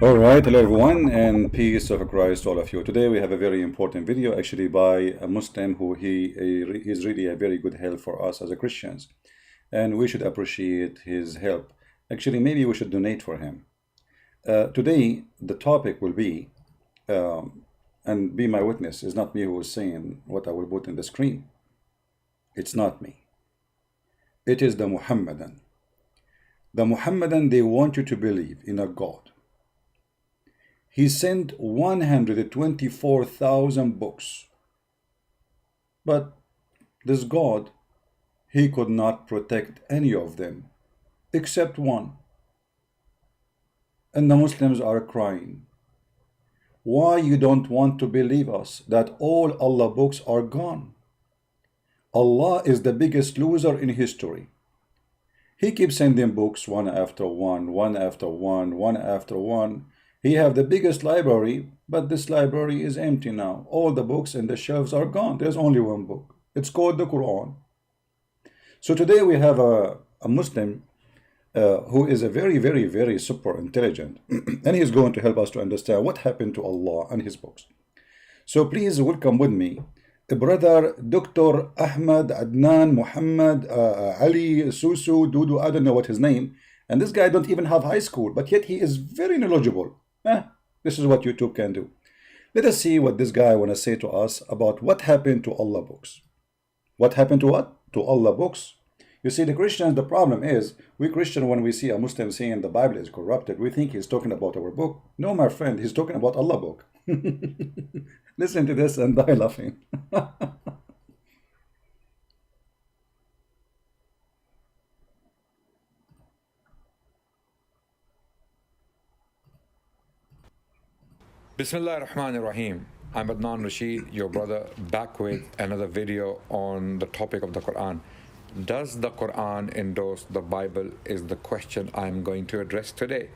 All right, hello everyone, and peace of Christ to all of you. Today we have a very important video, actually by a Muslim who is really a very good help for us as a Christians, and we should appreciate his help. Actually, maybe we should donate for him. Today the topic will be, and be my witness, it's not me who is saying what I will put in the screen. It's not me. It is the Muhammadan. The Muhammadan, they want you to believe in a God. He sent 124,000 books. But this God, he could not protect any of them, except one. And the Muslims are crying. Why you don't want to believe us that all Allah books are gone? Allah is the biggest loser in history. He keeps sending books one after one, one after one, one after one. He have the biggest library, but this library is empty now. All the books in the shelves are gone. There's only one book. It's called the Quran. So today we have a Muslim who is a very, very, very super intelligent. And he's going to help us to understand what happened to Allah and his books. So please welcome with me brother Dr. Ahmad, Adnan, Muhammad, Ali, Susu, Dudu, I don't know what his name. And this guy don't even have high school, but yet he is very knowledgeable. This is what YouTube can do. Let us see what this guy want to say to us about what happened to Allah books. What happened to what? To Allah books. You see, the Christians, the problem is, we Christian, when we see a Muslim saying the Bible is corrupted, we think he's talking about our book. No, my friend, he's talking about Allah book. Listen to this and die laughing. Bismillah ar-Rahman ar-Rahim. I'm Adnan Rashid, your brother, back with another video on the topic of the Quran. Does the Quran endorse the Bible is the question I'm going to address today.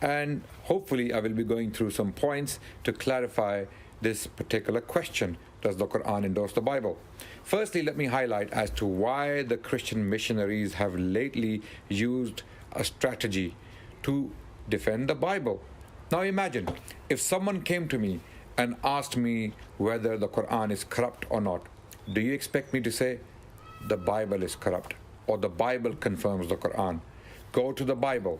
And hopefully I will be going through some points to clarify this particular question. Does the Quran endorse the Bible? Firstly, let me highlight as to why the Christian missionaries have lately used a strategy to defend the Bible. Now imagine if someone came to me and asked me whether the Quran is corrupt or not. Do you expect me to say the Bible is corrupt or the Bible confirms the Quran? Go to the Bible.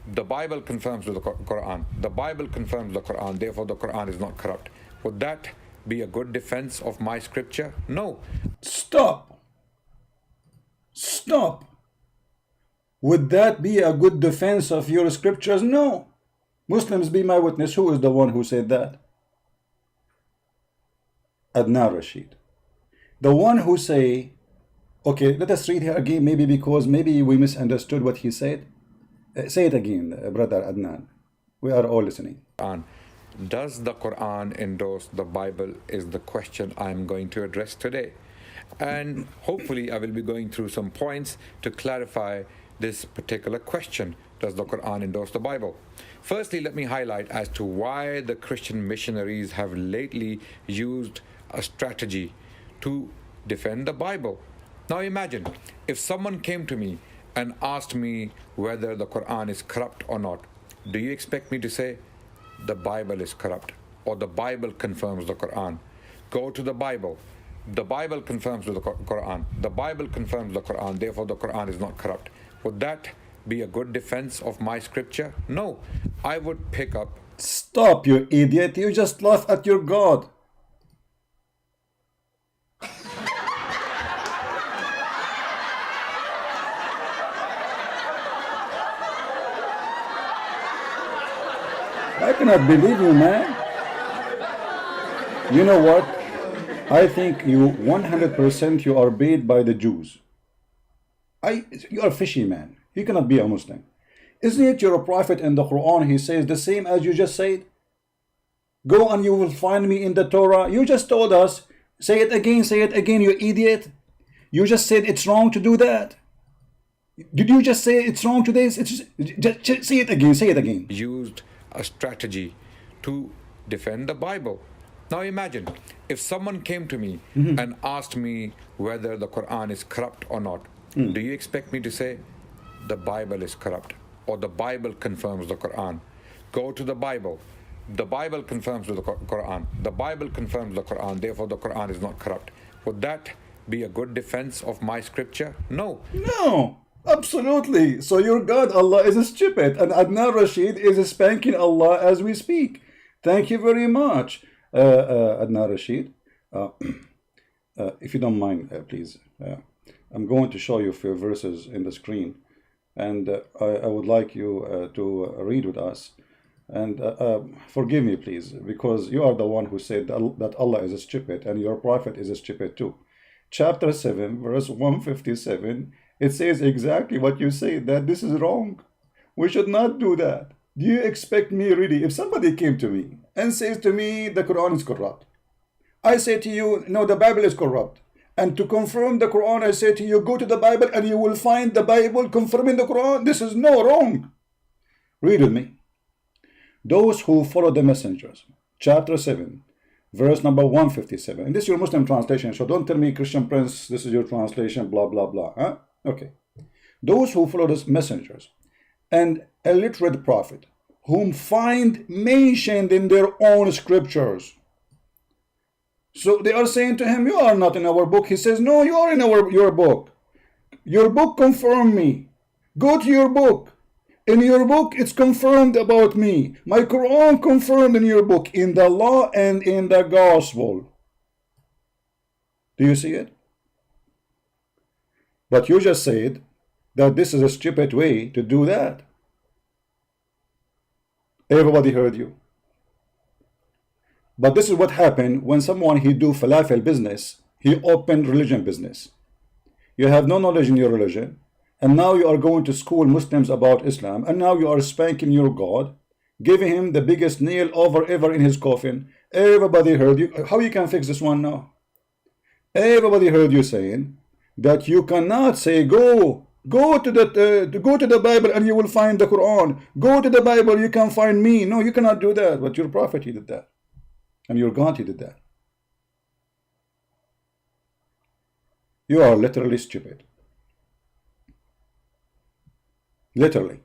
The Bible confirms the Quran. The Bible confirms the Quran. Therefore, the Quran is not corrupt. Would that be a good defense of my scripture? No. Stop. Stop. Would that be a good defense of your scriptures? No. Muslims, be my witness. Who is the one who said that? Adnan Rashid. The one who say, okay, let us read here again, maybe because maybe we misunderstood what he said. Say it again, brother Adnan. We are all listening. Does the Quran endorse the Bible is the question I'm going to address today. And hopefully I will be going through some points to clarify this particular question. Does the Quran endorse the Bible? Firstly, let me highlight as to why the Christian missionaries have lately used a strategy to defend the Bible. Now imagine if someone came to me and asked me whether the Quran is corrupt or not. Do you expect me to say the Bible is corrupt or the Bible confirms the Quran? Go to the Bible. The Bible confirms the Quran. The Bible confirms the Quran. Therefore, the Quran is not corrupt. Would that be a good defense of my scripture? No. I would pick up. Stop, you idiot. You just laugh at your God. I cannot believe you, man. You know what? I think you 100% you are paid by the Jews. You are fishy, man. You cannot be a Muslim. Isn't it your prophet in the Quran? He says the same as you just said. Go and you will find me in the Torah. You just told us. Say it again, you idiot. You just said it's wrong to do that. Did you just say it's wrong to this? Just say it again. Used a strategy to defend the Bible. Now imagine if someone came to me and asked me whether the Quran is corrupt or not. Do you expect me to say the Bible is corrupt or the Bible confirms the Quran? Go to the Bible. The Bible confirms the Quran. The Bible confirms the Quran. Therefore, the Quran is not corrupt. Would that be a good defense of my scripture? No. No, absolutely. So your God, Allah, is stupid, and Adnan Rashid is spanking Allah as we speak. Thank you very much, Adnan Rashid. If you don't mind, please. I'm going to show you a few verses in the screen, and I would like you to read with us. And forgive me, please, because you are the one who said that Allah is stupid, and your prophet is stupid too. Chapter 7, verse 157, it says exactly what you say, that this is wrong. We should not do that. Do you expect me really, if somebody came to me and says to me the Quran is corrupt, I say to you, no, the Bible is corrupt. And to confirm the Quran, I say to you, go to the Bible and you will find the Bible confirming the Quran. This is no wrong. Read with me. Those who follow the messengers, chapter 7, verse number 157. And this is your Muslim translation, so don't tell me, Christian Prince, this is your translation, blah, blah, blah. Huh? Okay. Those who follow the messengers and a literate prophet, whom find mentioned in their own scriptures. So they are saying to him, you are not in our book. He says, no, you are in your book. Your book confirmed me. Go to your book. In your book, it's confirmed about me. My Quran confirmed in your book, in the law and in the gospel. Do you see it? But you just said that this is a stupid way to do that. Everybody heard you. But this is what happened when someone, he do falafel business, he opened religion business. You have no knowledge in your religion, and now you are going to school Muslims about Islam, and now you are spanking your God, giving him the biggest nail over ever in his coffin. Everybody heard you. How you can fix this one now? Everybody heard you saying that you cannot say, go to the Bible and you will find the Quran. Go to the Bible, you can find me. No, you cannot do that. But your prophet, he did that. And your God, he did that. You are literally stupid. Literally.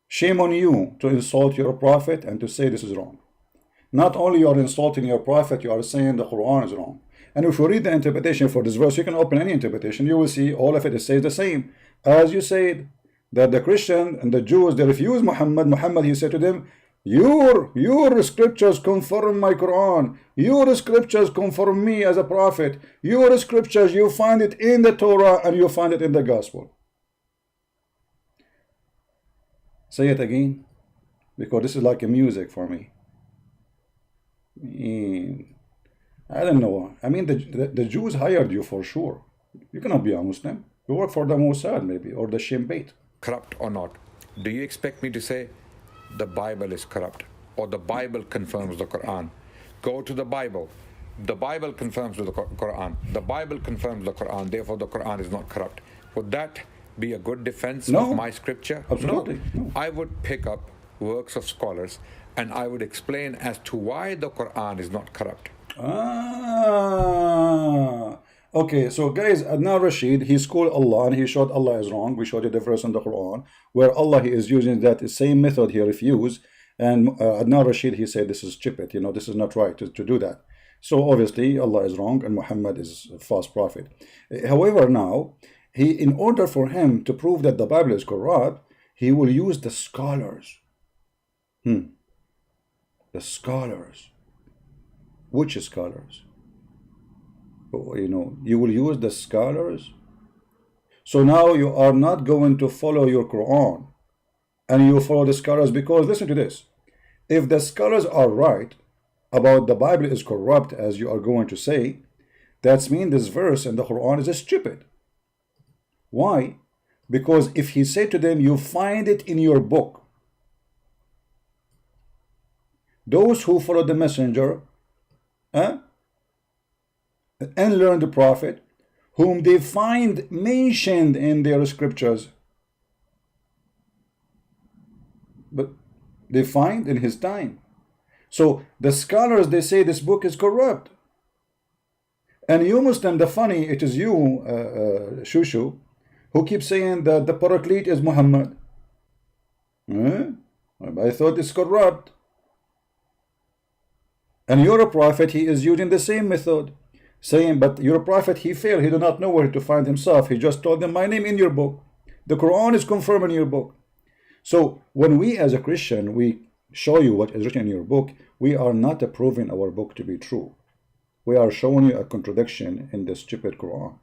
Shame on you to insult your prophet and to say this is wrong. Not only you are insulting your prophet, you are saying the Quran is wrong. And if you read the interpretation for this verse, you can open any interpretation, you will see all of it says the same. As you said, that the Christian and the Jews, they refuse Muhammad. Muhammad, he said to them, your scriptures confirm my Quran. Your scriptures confirm me as a prophet. Your scriptures, you find it in the Torah and you find it in the gospel. Say it again, because this is like a music for me. I don't know. I mean, the Jews hired you for sure. You cannot be a Muslim. You work for the Mossad maybe, or the Shin Bet. Corrupt or not, do you expect me to say the Bible is corrupt, or the Bible confirms the Quran? Go to the Bible. The Bible confirms the Quran. The Bible confirms the Quran. Therefore, the Quran is not corrupt. Would that be a good defense of my scripture? Absolutely. No. I would pick up works of scholars and I would explain as to why the Quran is not corrupt. Okay, so guys, Adnan Rashid, he schooled Allah and he showed Allah is wrong. We showed you the verse in the Quran where Allah, he is using that same method he refused, and Adnan Rashid, he said this is stupid, you know, this is not right to do that. So obviously Allah is wrong and Muhammad is a false prophet. However, now in order for him to prove that the Bible is corrupt, he will use the scholars. The scholars. Which scholars? You know, you will use the scholars. So now you are not going to follow your Quran and you follow the scholars, because listen to this. If the scholars are right about the Bible is corrupt, as you are going to say, that means this verse in the Quran is stupid. Why? Because if he said to them, you find it in your book. Those who follow the messenger and learn the prophet, whom they find mentioned in their scriptures, but they find in his time. So the scholars, they say this book is corrupt. And you Muslim, the funny, it is you, Shushu, who keeps saying that the Paraclete is Muhammad. I thought it's corrupt. And your prophet, he is using the same method, saying, but your prophet, he failed. He did not know where to find himself. He just told them, my name in your book. The Quran is confirmed in your book. So when we as a Christian, we show you what is written in your book, we are not proving our book to be true. We are showing you a contradiction in the stupid Quran.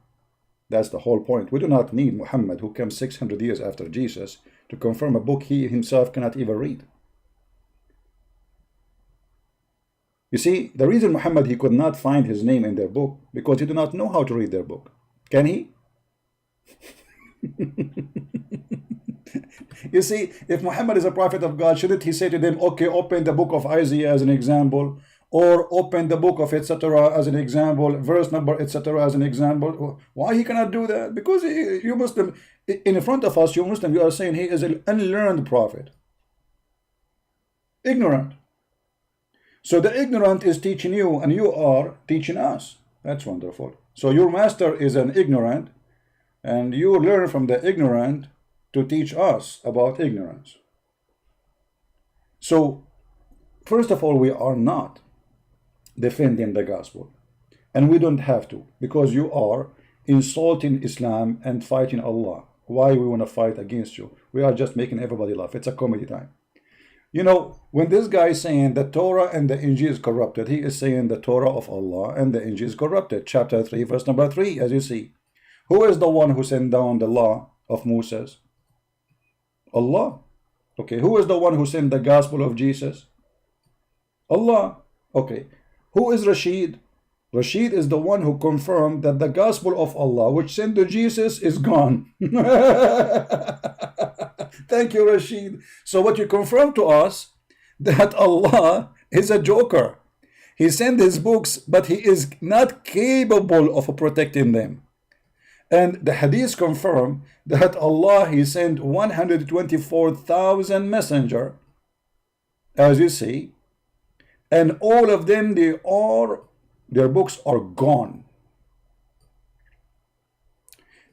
That's the whole point. We do not need Muhammad, who came 600 years after Jesus, to confirm a book he himself cannot even read. You see, the reason Muhammad, he could not find his name in their book, because he did not know how to read their book. Can he? You see, if Muhammad is a prophet of God, shouldn't he say to them, okay, open the book of Isaiah as an example, or open the book of etc. as an example, verse number etc. as an example? Why he cannot do that? Because you Muslim, in front of us, you Muslim, you are saying he is an unlearned prophet. Ignorant. So the ignorant is teaching you, and you are teaching us. That's wonderful. So your master is an ignorant, and you learn from the ignorant to teach us about ignorance. So, first of all, we are not defending the gospel. And we don't have to, because you are insulting Islam and fighting Allah. Why we want to fight against you? We are just making everybody laugh. It's a comedy time. You know, when this guy is saying the Torah and the Injil is corrupted, he is saying the Torah of Allah and the Injil is corrupted. Chapter 3, verse number 3, as you see. Who is the one who sent down the law of Moses? Allah. Okay, who is the one who sent the gospel of Jesus? Allah. Okay, who is Rashid? Rashid is the one who confirmed that the gospel of Allah, which sent to Jesus, is gone. Thank you, Rashid. So what you confirm to us, that Allah is a joker. He sent his books, but he is not capable of protecting them. And the hadith confirm that Allah, he sent 124,000 messenger, as you see, and all of them, their books are gone.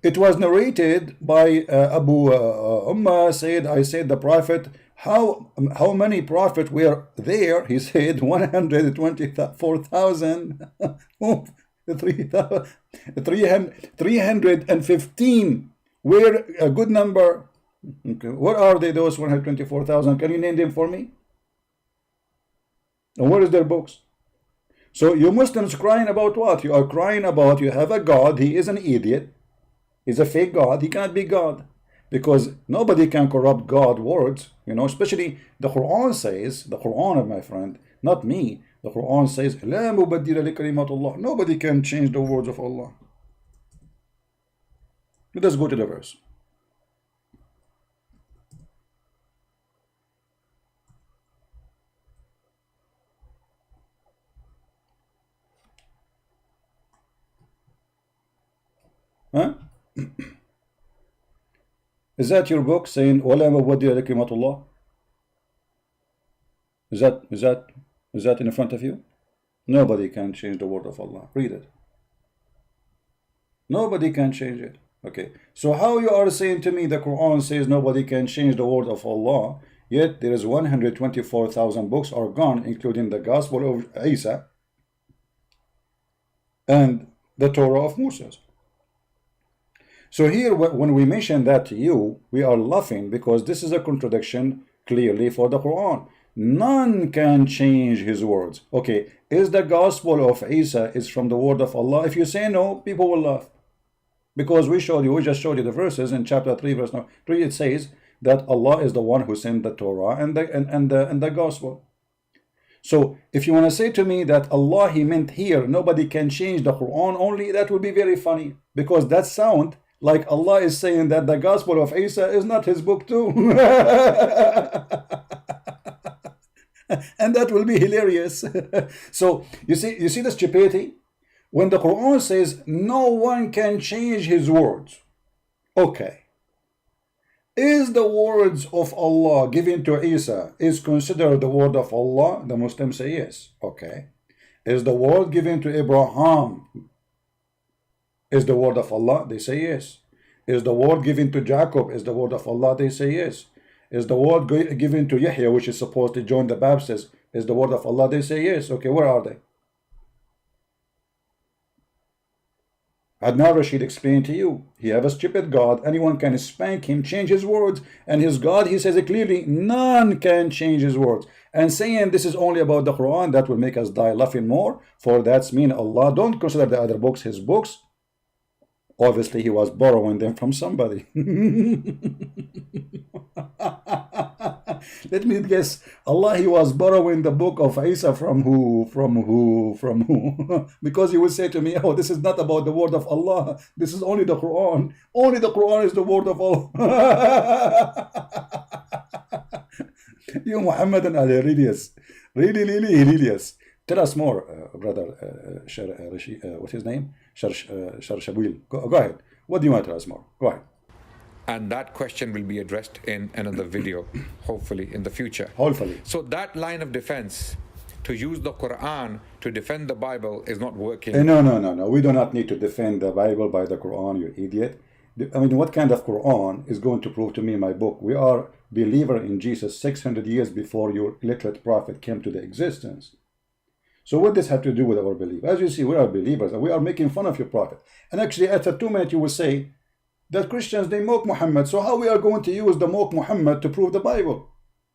It was narrated by Abu Ummah said, I said the prophet, how many prophets were there? He said 124,000. 315 were a good number. Okay. What are they, those 124,000? Can you name them for me? And where is their books? So you Muslims crying about what? You are crying about you have a God, he is an idiot. He's a fake God, he cannot be God. Because nobody can corrupt God's words, you know, especially the Quran says, the Quran, my friend, not me. The Quran says, لا مبدل لكلمات الله. Nobody can change the words of Allah. Let us go to the verse. Huh? Is that your book saying ولا مبدل لكلمات الله? Is that in front of you? Nobody can change the word of Allah. Read it. Nobody can change it. Okay. So how you are saying to me the Quran says nobody can change the word of Allah, yet there is 124,000 books are gone, including the Gospel of Isa and the Torah of Moses. So here, when we mention that to you, we are laughing because this is a contradiction clearly for the Quran. None can change his words. Okay, is the gospel of Isa is from the word of Allah? If you say no, people will laugh. Because we just showed you the verses in chapter 3, verse 3, it says that Allah is the one who sent the Torah and the gospel. So if you want to say to me that Allah, he meant here, nobody can change the Quran only, that would be very funny. Because that sound like Allah is saying that the gospel of Isa is not his book too. And that will be hilarious. So you see the stupidity? When the Quran says no one can change his words, okay, is the words of Allah given to Isa is considered the word of Allah? The Muslims say yes. Okay. Is the word given to Abraham is the word of Allah? They say yes. Is the word given to Jacob is the word of Allah? They say yes. Is the word given to Yahya, which is supposed to join the Baptists, is the word of Allah? They say yes. Okay, where are they? Adnan Rashid explained to you, he have a stupid God, anyone can spank him, change his words, and his God, he says it clearly, none can change his words. And saying this is only about the Quran, that will make us die laughing more, for that's mean Allah don't consider the other books his books. Obviously he was borrowing them from somebody. Let me guess, Allah, he was borrowing the book of Isa from who? From who? From who? Because he will say to me, oh, this is not about the word of Allah. This is only the Quran. Only the Quran is the word of Allah. You Muhammadan are hilarious. Really, really hilarious. Tell us more, brother Rashid, what's his name? Sharshabil. Go ahead. What do you want to tell us more? Go ahead. And that question will be addressed in another video, hopefully in the future. Hopefully. So that line of defense, to use the Quran to defend the Bible, is not working. No. We do not need to defend the Bible by the Quran, you idiot. I mean, what kind of Quran is going to prove to me my book? We are believer in Jesus 600 years before your illiterate prophet came to the existence. So what does this have to do with our belief? As you see, we are believers and we are making fun of your prophet. And actually, after 2 minutes, you will say that Christians, they mock Muhammad. So how we are going to use the mock Muhammad to prove the Bible?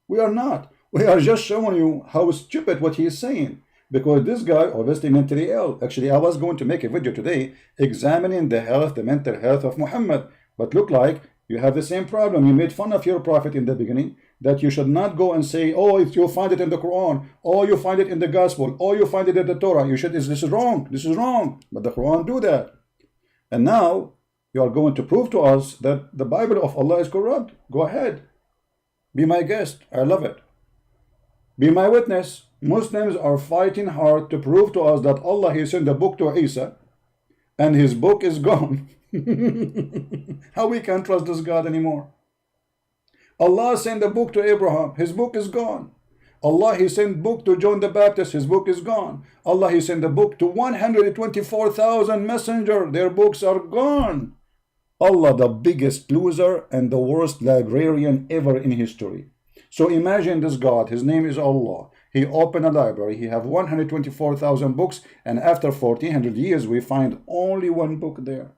We are not. We are just showing you how stupid what he is saying. Because this guy obviously mentally ill. Actually, I was going to make a video today examining the mental health of Muhammad. But look like you have the same problem. You made fun of your prophet in the beginning, that you should not go and say, oh, if you find it in the Quran, or you find it in the Gospel, or you find it in the Torah, you should, this is wrong. This is wrong. But the Quran do that. And now you are going to prove to us that the Bible of Allah is corrupt. Go ahead. Be my guest. I love it. Be my witness. Muslims are fighting hard to prove to us that Allah, he sent a book to Isa and his book is gone. How we can trust this God anymore? Allah sent a book to Abraham. His book is gone. Allah, he sent book to John the Baptist. His book is gone. Allah, he sent a book to 124,000 messenger. Their books are gone. Allah, the biggest loser and the worst librarian ever in history. So imagine this God, his name is Allah. He opened a library, he have 124,000 books, and after 1400 years we find only one book there.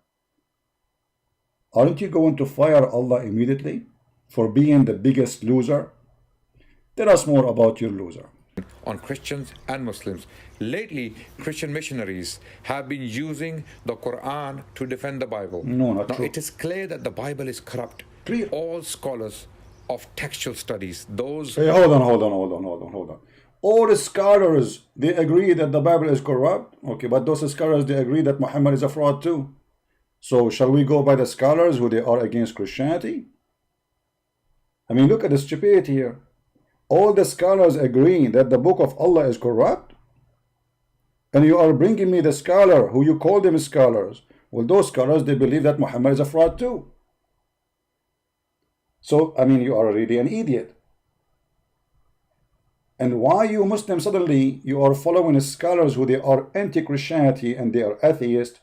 Aren't you going to fire Allah immediately for being the biggest loser? Tell us more about your loser. On Christians and Muslims. Lately, Christian missionaries have been using the Quran to defend the Bible. No, not now, true. it is clear that the Bible is corrupt. Clear. All scholars of textual studies, those... Hey, hold on. All the scholars, they agree that the Bible is corrupt. Okay, but those scholars, they agree that Muhammad is a fraud too. So shall we go by the scholars who they are against Christianity? I mean, look at the stupidity here. All the scholars agree that the book of Allah is corrupt, and you are bringing me the scholar who you call them scholars. Well, those scholars, they believe that Muhammad is a fraud too. So, I mean, you are really an idiot. And why you Muslims suddenly, you are following scholars who they are anti-Christianity and they are atheist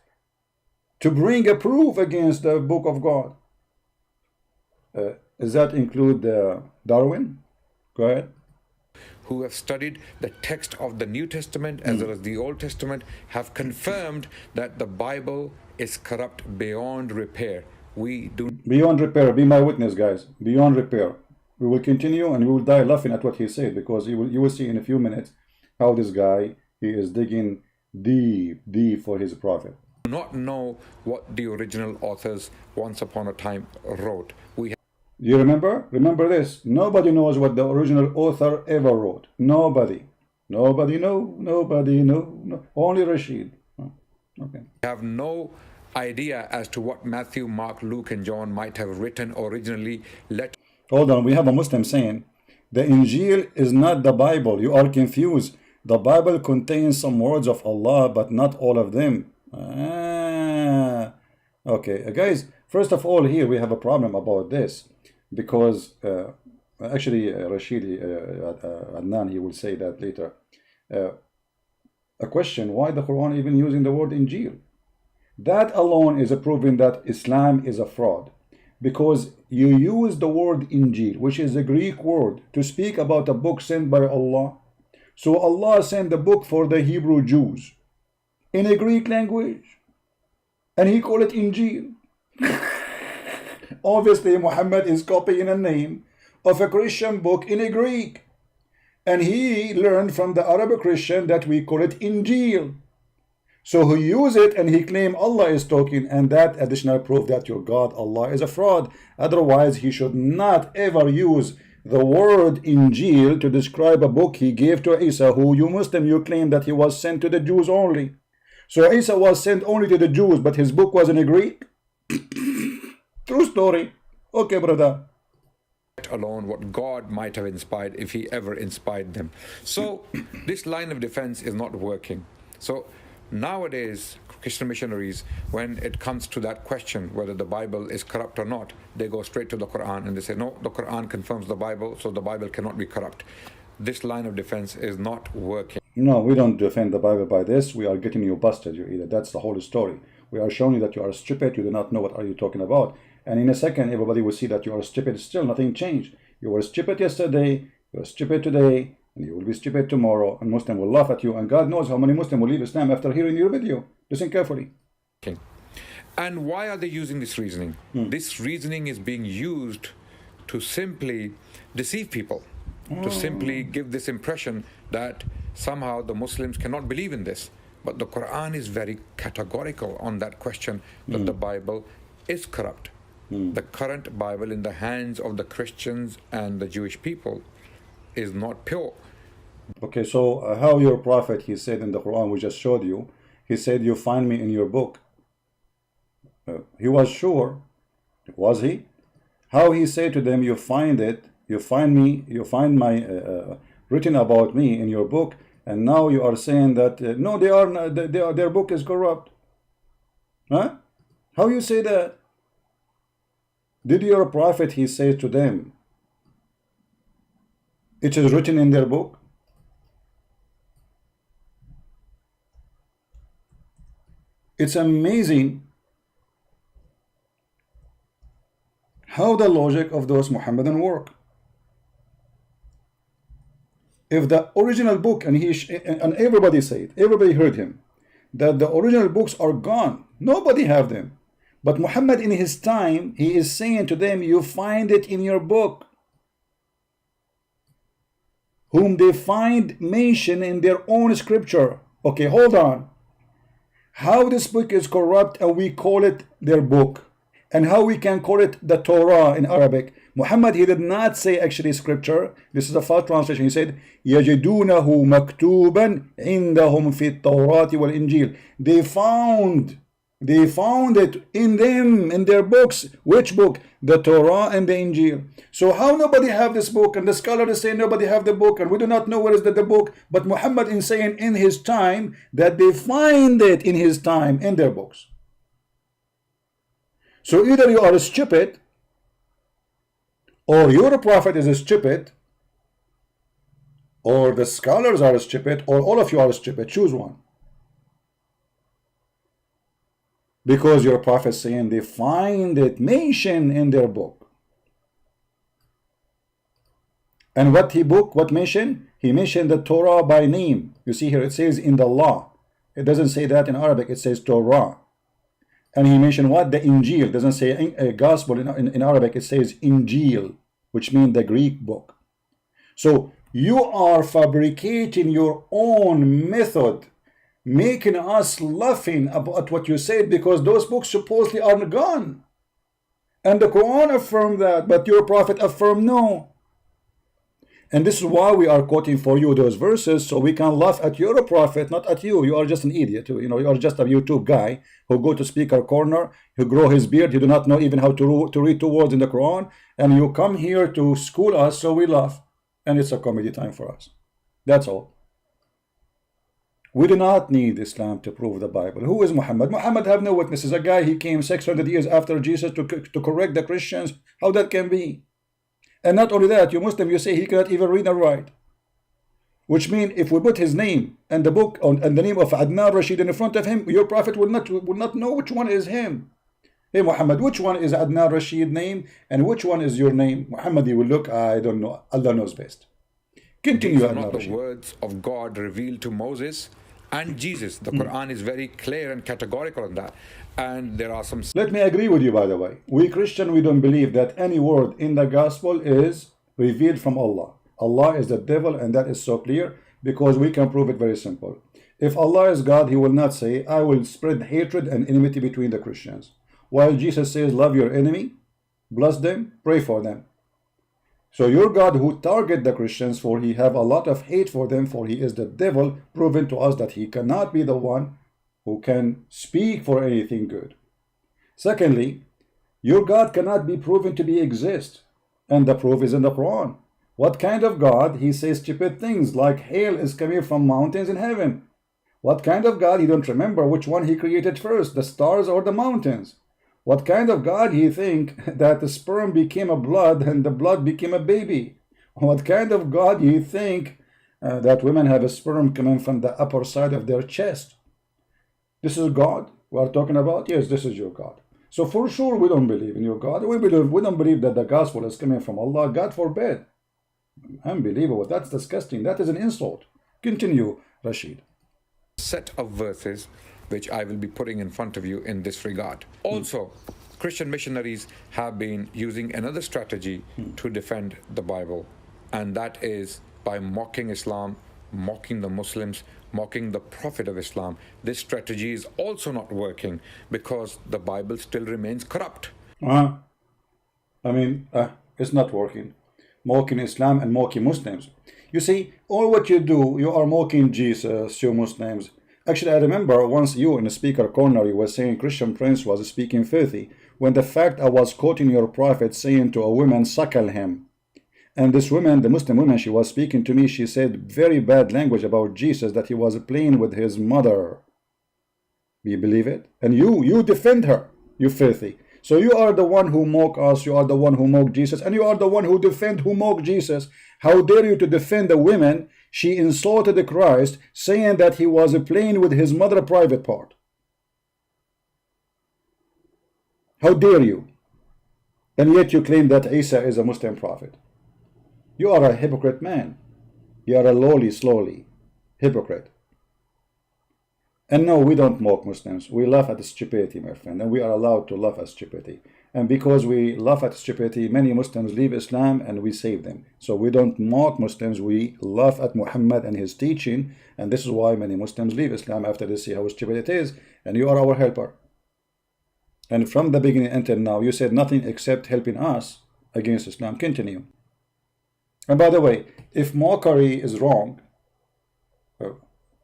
to bring a proof against the book of God? Does that include Darwin? Go ahead. who have studied the text of the New Testament as well as the Old Testament have confirmed that the Bible is corrupt beyond repair. We do Beyond repair. Be my witness, guys. Beyond repair. We will continue and we will die laughing at what he said, because you will see in a few minutes how this guy, he is digging deep for his prophet. not know what the original authors once upon a time wrote. You remember? Remember this. Nobody knows what the original author ever wrote. Nobody. Nobody know. Nobody know. No. Only Rashid. Oh, okay. Have no idea as to what Matthew, Mark, Luke, and John might have written originally. Hold on. We have a Muslim saying, the Injil is not the Bible. You are confused. The Bible contains some words of Allah, but not all of them. Okay, guys, first of all, here we have a problem about this, because actually Rashid, Adnan, he will say that later. A question, why the Quran even using the word Injil? That alone is a proving that Islam is a fraud. because you use the word Injil, which is a Greek word, to speak about a book sent by Allah. So Allah sent the book for the Hebrew Jews in a Greek language, and he called it Injil. Obviously, Muhammad is copying a name of a Christian book in a Greek, and he learned from the Arab Christian that we call it Injil. So he used it and he claimed Allah is talking, and that additional proof that your God Allah is a fraud. Otherwise, he should not ever use the word Injil to describe a book he gave to Isa, who you Muslim, you claim that he was sent to the Jews only. So Isa was sent only to the Jews, but his book was in a Greek? True story. Okay, brother. Alone what God might have inspired if he ever inspired them. So this line of defense is not working. So nowadays, Christian missionaries, when it comes to that question whether the Bible is corrupt or not, they go straight to the Quran and they say, no, the Quran confirms the Bible, so the Bible cannot be corrupt. This line of defense is not working. No, we don't defend the Bible by this. We are getting you busted, you idiot. That's the whole story. We are showing you that you are stupid, you do not know what are you talking about. And in a second, everybody will see that you are stupid. Still, nothing changed. You were stupid yesterday, you are stupid today, and you will be stupid tomorrow. And Muslim will laugh at you. And God knows how many Muslims will leave Islam after hearing your video. Listen carefully. Okay. And why are they using this reasoning? This reasoning is being used to simply deceive people, to simply give this impression that somehow the Muslims cannot believe in this. But the Quran is very categorical on that question, that the Bible is corrupt. The current Bible in the hands of the Christians and the Jewish people is not pure. Okay, so how your prophet, he said in the Quran, we just showed you, he said, you find me in your book. He was sure. Was he? How he said to them, you find it, you find me, you find my written about me in your book, and now you are saying that no, they are not, their book is corrupt. Huh? How you say that? Did your prophet, he said to them, it is written in their book? It's amazing how the logic of those Muhammadan work. If the original book, and everybody said, everybody heard him, that the original books are gone, nobody have them. But Muhammad in his time, he is saying to them, you find it in your book, whom they find mentioned in their own scripture. Okay, hold on. How this book is corrupt and we call it their book, and how we can call it the Torah in Arabic. Muhammad, he did not say actually scripture. This is a false translation. He said, يَجِدُونَهُ مَكْتُوبًا عِنْدَهُمْ فِي التَّوْرَاةِ وَالْإِنْجِيلِ. They found it in them, in their books. Which book? The Torah and the Injil. So how nobody have this book? And the scholar is saying nobody have the book, and we do not know where is the book. But Muhammad is saying in his time that they find it in his time in their books. So either you are stupid, or your prophet is stupid, or the scholars are stupid, or all of you are stupid. Choose one. Because your prophet is saying they find it mentioned in their book. And what mentioned? He mentioned the Torah by name. You see here it says in the law. It doesn't say that in Arabic, it says Torah. And he mentioned what? The Injil. It doesn't say a gospel in Arabic, it says Injil, which means the Greek book. So you are fabricating your own method, making us laughing about what you said, because those books supposedly are gone. And the Quran affirmed that, but your prophet affirmed no. And this is why we are quoting for you those verses, so we can laugh at your prophet, not at you. You are just an idiot. You are just a YouTube guy who go to speaker corner, who grow his beard, he do not know even how to read 2 words in the Quran, and you come here to school us, so we laugh. And it's a comedy time for us. That's all. We do not need Islam to prove the Bible. Who is Muhammad? Muhammad have no witnesses. A guy, he came 600 years after Jesus to correct the Christians. How that can be? And not only that, you Muslim, you say he cannot even read and write. Which means if we put his name and the book and the name of Adnan Rashid in front of him, your prophet will not know which one is him. Hey Muhammad, which one is Adnan Rashid name and which one is your name? Muhammad, you will look, I don't know. Allah knows best. Continue, These are Adnan not the Rashid. words of God revealed to Moses and Jesus. The Quran is very clear and categorical on that. And there are some. Let me agree with you, by the way. We Christian, we don't believe that any word in the gospel is revealed from Allah. Allah is the devil, and that is so clear because we can prove it very simple. If Allah is God, he will not say, I will spread hatred and enmity between the Christians. While Jesus says, love your enemy, bless them, pray for them. So your God who target the Christians, for he have a lot of hate for them, for he is the devil, proven to us that he cannot be the one who can speak for anything good. Secondly, your God cannot be proven to be exist, and the proof is in the Quran. What kind of God? He says stupid things like hail is coming from mountains in heaven. What kind of God? You don't remember which one he created first, the stars or the mountains. What kind of God he think that the sperm became a blood and the blood became a baby? What kind of God you think that women have a sperm coming from the upper side of their chest? This is God we are talking about? Yes, this is your God. So for sure we don't believe in your God. We don't believe that the gospel is coming from Allah. God forbid. Unbelievable. That's disgusting. That is an insult. Continue, Rashid. Set of verses which I will be putting in front of you in this regard. Also, Christian missionaries have been using another strategy to defend the Bible, and that is by mocking Islam, mocking the Muslims, mocking the Prophet of Islam. This strategy is also not working because the Bible still remains corrupt. It's not working. Mocking Islam and mocking Muslims. You see, all what you do, you are mocking Jesus, you Muslims. Actually, I remember once you in the speaker corner, you were saying Christian Prince was speaking filthy, when the fact I was quoting your prophet saying to a woman, suckle him. And this woman, the Muslim woman, she was speaking to me, she said very bad language about Jesus, that he was playing with his mother. Do you believe it? And you defend her, you filthy. So you are the one who mock us, you are the one who mock Jesus, and you are the one who defend who mock Jesus. How dare you to defend the women? She insulted Christ, saying that he was playing with his mother private part. How dare you? And yet you claim that Isa is a Muslim prophet. You are a hypocrite man. You are a lowly, slowly hypocrite. And no, we don't mock Muslims. We laugh at stupidity, my friend, and we are allowed to laugh at stupidity. And because we laugh at stupidity, many Muslims leave Islam and we save them. So we don't mock Muslims, we laugh at Muhammad and his teaching, and this is why many Muslims leave Islam after they see how stupid it is, and you are our helper. And from the beginning until now, you said nothing except helping us against Islam. Continue. And by the way, if mockery is wrong,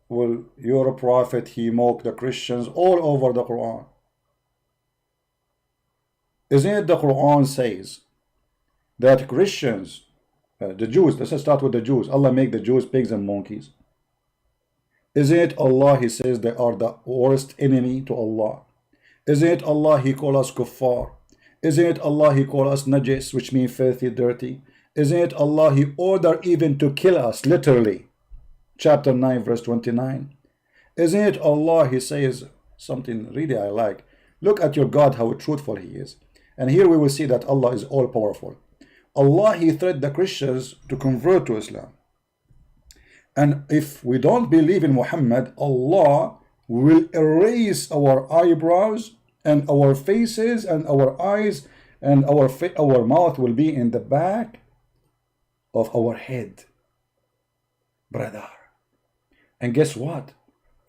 well, your prophet, he mocked the Christians all over the Quran. Isn't it the Quran says that Christians, the Jews, let's start with the Jews, Allah make the Jews pigs and monkeys. Isn't it Allah, he says they are the worst enemy to Allah? Isn't it Allah, he call us kuffar? Isn't it Allah, he call us najis, which means filthy, dirty? Isn't it Allah, he order even to kill us, literally? Chapter 9, verse 29. Isn't it Allah, he says something really I like. Look at your God, how truthful he is. And here we will see that Allah is all powerful. Allah, he threatened the Christians to convert to Islam. And if we don't believe in Muhammad, Allah will erase our eyebrows and our faces and our eyes, and our mouth will be in the back of our head, brother. And guess what?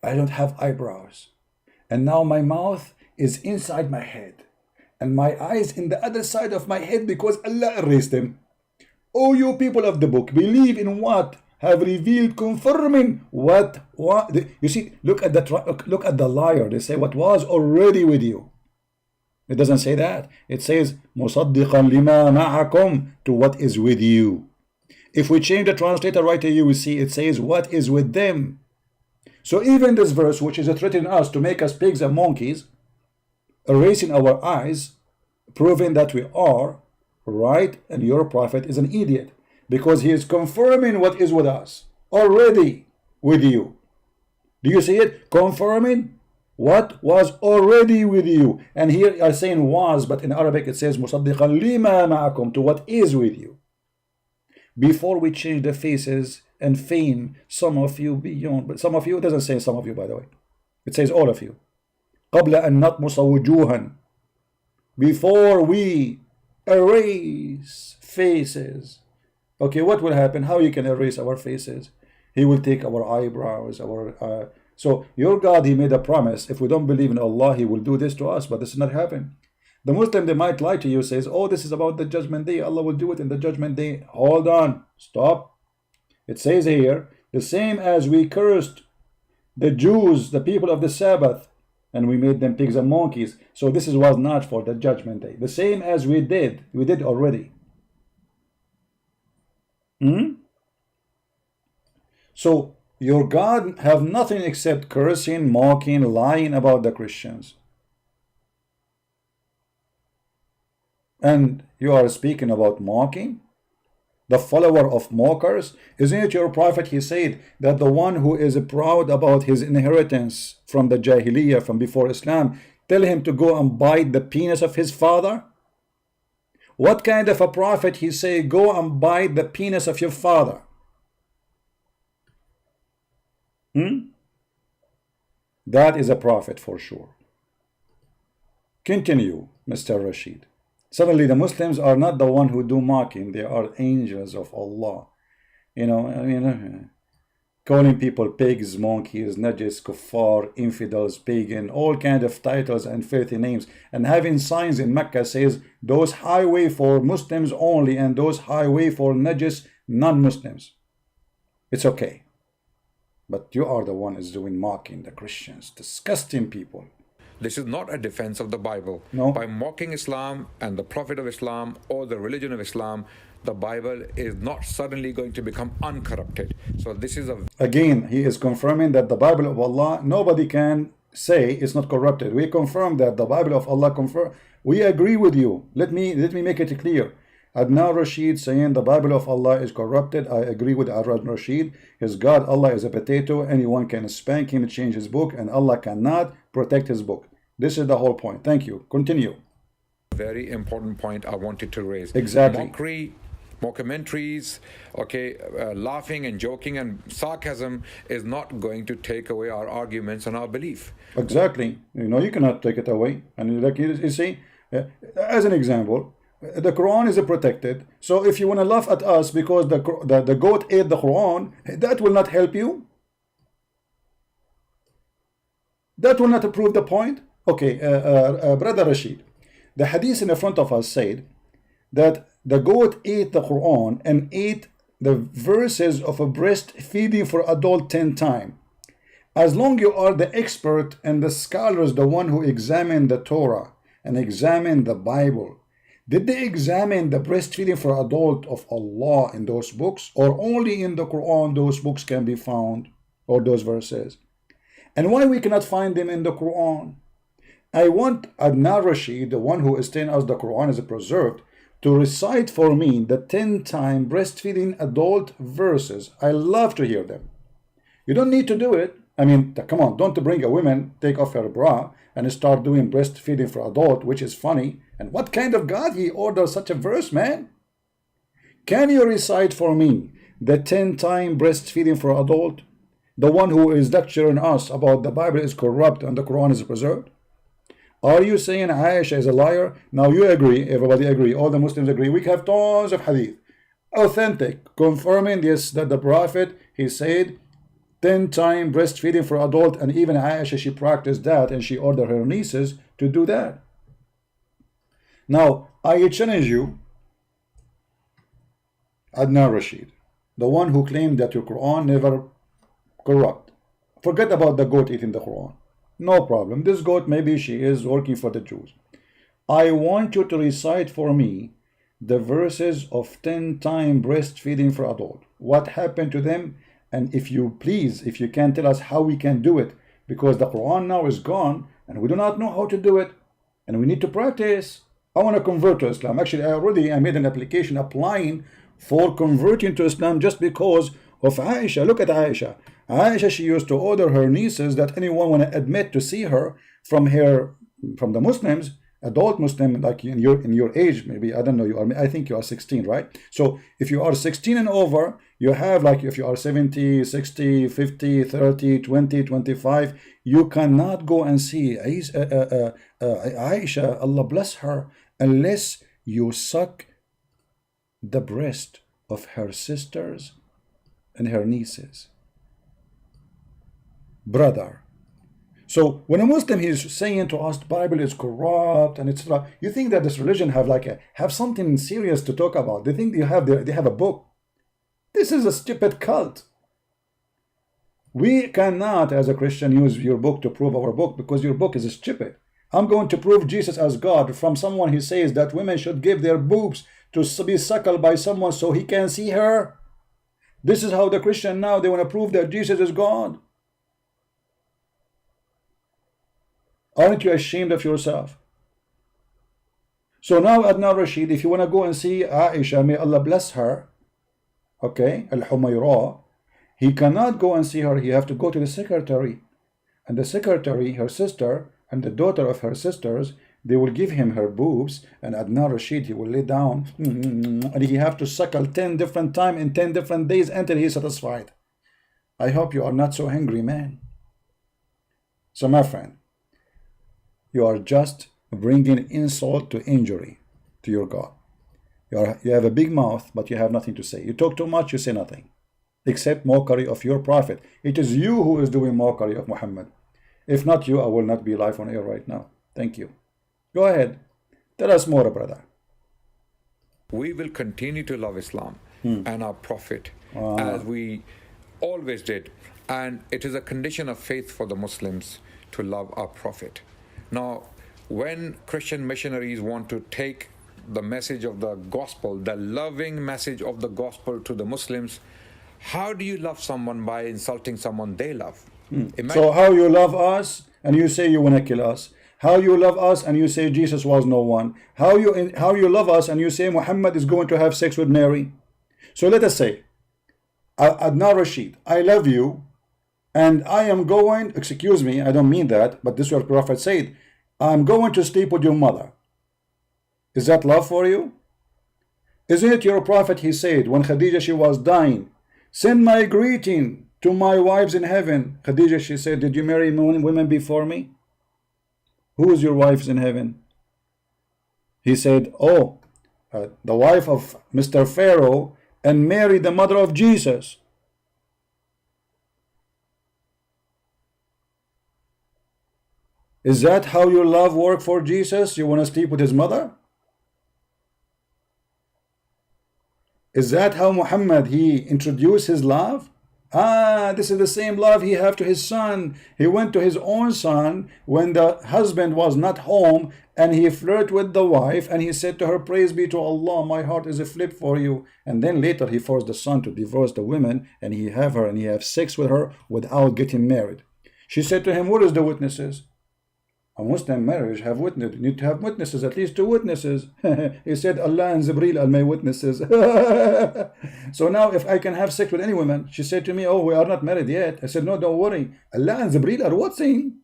I don't have eyebrows. And now my mouth is inside my head. And my eyes in the other side of my head because Allah erased them. Oh, you people of the book, believe in what? Have revealed, confirming what? You see, look at the liar. They say what was already with you. It doesn't say that. It says مُصَدِّقًا لِمَا مَعَكُمْ, to what is with you. If we change the translator right here, you will see it says what is with them. So even this verse, which is threatening us to make us pigs and monkeys, erasing our eyes, proving that we are right, and your prophet is an idiot, because he is confirming what is with us, already with you. Do you see it? Confirming what was already with you. And here I'm saying was, but in Arabic it says مُصَدِّقًا لِمَا مَعَكُمْ, to what is with you. Before we change the faces and fame some of you beyond, but some of you, it doesn't say some of you by the way, it says all of you. قبل أن نطمس وجوها, before we erase faces. Okay, what will happen? How you can erase our faces? He will take our eyebrows, our so your God, he made a promise. If we don't believe in Allah, he will do this to us, but this is not happening. The Muslim, they might lie to you, says, oh, this is about the judgment day. Allah will do it in the judgment day. Hold on, stop. It says here, the same as we cursed the Jews, the people of the Sabbath, and we made them pigs and monkeys. So this was not for the judgment day. The same as we did already. So your God have nothing except cursing, mocking, lying about the Christians. And you are speaking about mocking? The follower of mockers? Isn't it your prophet, he said, that the one who is proud about his inheritance from the Jahiliyyah, from before Islam, tell him to go and bite the penis of his father? What kind of a prophet he say, go and bite the penis of your father? That is a prophet for sure. Continue, Mr. Rashid. Suddenly the Muslims are not the one who do mocking, they are angels of Allah. You know, I mean, calling people pigs, monkeys, najis, kuffar, infidels, pagan, all kind of titles and filthy names, and having signs in Mecca says those highway for Muslims only and those highway for najis non-Muslims. It's okay. But you are the one is doing mocking the Christians, disgusting people. This is not a defense of the Bible. No. By mocking Islam and the Prophet of Islam or the religion of Islam, the Bible is not suddenly going to become uncorrupted. So this is a... Again, he is confirming that the Bible of Allah, nobody can say it's not corrupted. We confirm that the Bible of Allah confirm. We agree with you. Let me make it clear. Adnan Rashid saying the Bible of Allah is corrupted. I agree with Adnan Rashid. His God, Allah, is a potato. Anyone can spank him and change his book, and Allah cannot protect his book. This is the whole point. Thank you. Continue. Very important point I wanted to raise. Exactly. Mockery, mockumentaries, okay, laughing and joking and sarcasm is not going to take away our arguments and our belief. Exactly. You know, you cannot take it away. And like you see, as an example, the Quran is protected. So if you want to laugh at us because the goat ate the Quran, that will not help you. That will not prove the point. Okay, Brother Rashid, the hadith in the front of us said that the goat ate the Quran and ate the verses of a breastfeeding for adult 10 times. As long you are the expert and the scholars, the one who examined the Torah and examined the Bible, did they examine the breastfeeding for adult of Allah in those books, or only in the Quran those books can be found, or those verses? And why we cannot find them in the Quran? I want Adnan Rashid, the one who is telling us the Quran is preserved, to recite for me the 10-time breastfeeding adult verses. I love to hear them. You don't need to do it. I mean, come on, don't bring a woman, take off her bra, and start doing breastfeeding for adult, which is funny. And what kind of God he orders such a verse, man? Can you recite for me the 10-time breastfeeding for adult? The one who is lecturing us about the Bible is corrupt and the Quran is preserved? Are you saying Aisha is a liar? Now you agree, everybody agree, all the Muslims agree. We have tons of hadith, authentic, confirming this, that the Prophet, he said, 10-time breastfeeding for adult, and even Aisha, she practiced that, and she ordered her nieces to do that. Now, I challenge you, Adnan Rashid, the one who claimed that your Quran never corrupt. Forget about the goat eating the Quran. No problem. This goat, maybe she is working for the Jews. I want you to recite for me the verses of 10-time breastfeeding for adult. What happened to them? And if you please, if you can tell us how we can do it, because the Quran now is gone and we do not know how to do it, and we need to practice. I want to convert to Islam. Actually, I made an application applying for converting to Islam just because of Aisha. Look at Aisha. Aisha, she used to order her nieces that anyone want to admit to see her from the Muslims, adult Muslim, like in your age, maybe, I don't know, I think you are 16, right? So if you are 16 and over, you have, like, if you are 70, 60, 50, 30, 20, 25, you cannot go and see Aisha, Allah bless her, unless you suck the breast of her sisters and her nieces. Brother. So when a Muslim is saying to us the Bible is corrupt and etc., you think that this religion have something serious to talk about. They think they have a book. This is a stupid cult. We cannot, as a Christian, use your book to prove our book, because your book is stupid. I'm going to prove Jesus as God from someone who says that women should give their boobs to be suckled by someone so he can see her. This is how the Christian now, they want to prove that Jesus is God. Aren't you ashamed of yourself? So now, Adnan Rashid, if you want to go and see Aisha, may Allah bless her, okay, Al-Humayra, he cannot go and see her. He have to go to the secretary. And the secretary, her sister, and the daughter of her sisters, they will give him her boobs, and Adnan Rashid, he will lay down, and he have to suckle 10 different times in 10 different days until he is satisfied. I hope you are not so angry, man. So my friend, you are just bringing insult to injury to your God. You have a big mouth, but you have nothing to say. You talk too much, you say nothing, except mockery of your prophet. It is you who is doing mockery of Muhammad. If not you, I will not be live on air right now. Thank you. Go ahead. Tell us more, brother. We will continue to love Islam and our prophet as we always did. And it is a condition of faith for the Muslims to love our prophet. Now, when Christian missionaries want to take the message of the gospel, the loving message of the gospel to the Muslims, how do you love someone by insulting someone they love? So how you love us and you say you want to kill us? How you love us and you say Jesus was no one? How you love us and you say Muhammad is going to have sex with Mary? So let us say, Adnan Rashid, I love you, and I am going, excuse me, I don't mean that, but this is what the Prophet said, I'm going to sleep with your mother. Is that love for you? Isn't it your Prophet, he said, when Khadija, she was dying, send my greeting to my wives in heaven. Khadija, she said, did you marry women before me? Who is your wives in heaven? He said, oh, the wife of Mr. Pharaoh and Mary, the mother of Jesus. Is that how your love work for Jesus? You want to sleep with his mother? Is that how Muhammad, he introduced his love? This is the same love he have to his son. He went to his own son when the husband was not home, and he flirted with the wife, and he said to her, praise be to Allah, my heart is aflip for you. And then later he forced the son to divorce the woman, and he have her and he have sex with her without getting married. She said to him, what is the witnesses? A Muslim marriage have witness. You need to have witnesses, at least 2 witnesses. He said, Allah and Jibreel are my witnesses. So now if I can have sex with any woman, she said to me, oh, we are not married yet. I said, no, don't worry. Allah and Jibreel are watching.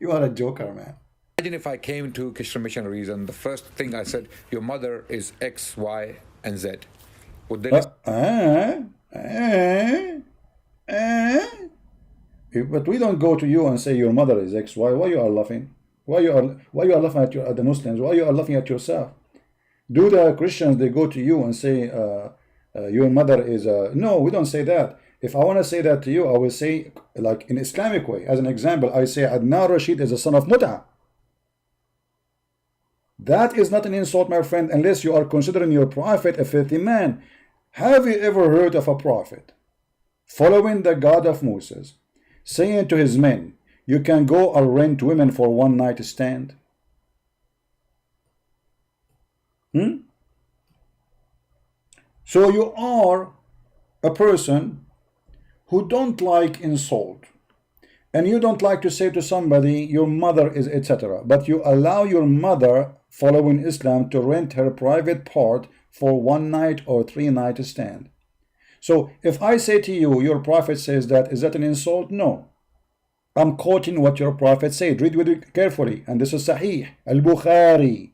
You are a joker, man. Imagine if I came to Christian missionaries and the first thing I said, your mother is X, Y, and Z. Would they But we don't go to you and say your mother is X, Y. Why you are laughing? Why you are laughing at the Muslims? Why you are laughing at yourself? Do the Christians, they go to you and say your mother is no, we don't say that. If I want to say that to you, I will say, like in Islamic way. As an example, I say Adnan Rashid is the son of Mut'a. That is not an insult, my friend, unless you are considering your prophet a filthy man. Have you ever heard of a prophet following the God of Moses, saying to his men, you can go or rent women for one night stand? So you are a person who don't like insult, and you don't like to say to somebody your mother is etc., but you allow your mother following Islam to rent her private part for 1 night or 3 night stand. So if I say to you, your prophet says that, is that an insult? No. I'm quoting what your prophet said. Read with it carefully. And this is Sahih al-Bukhari.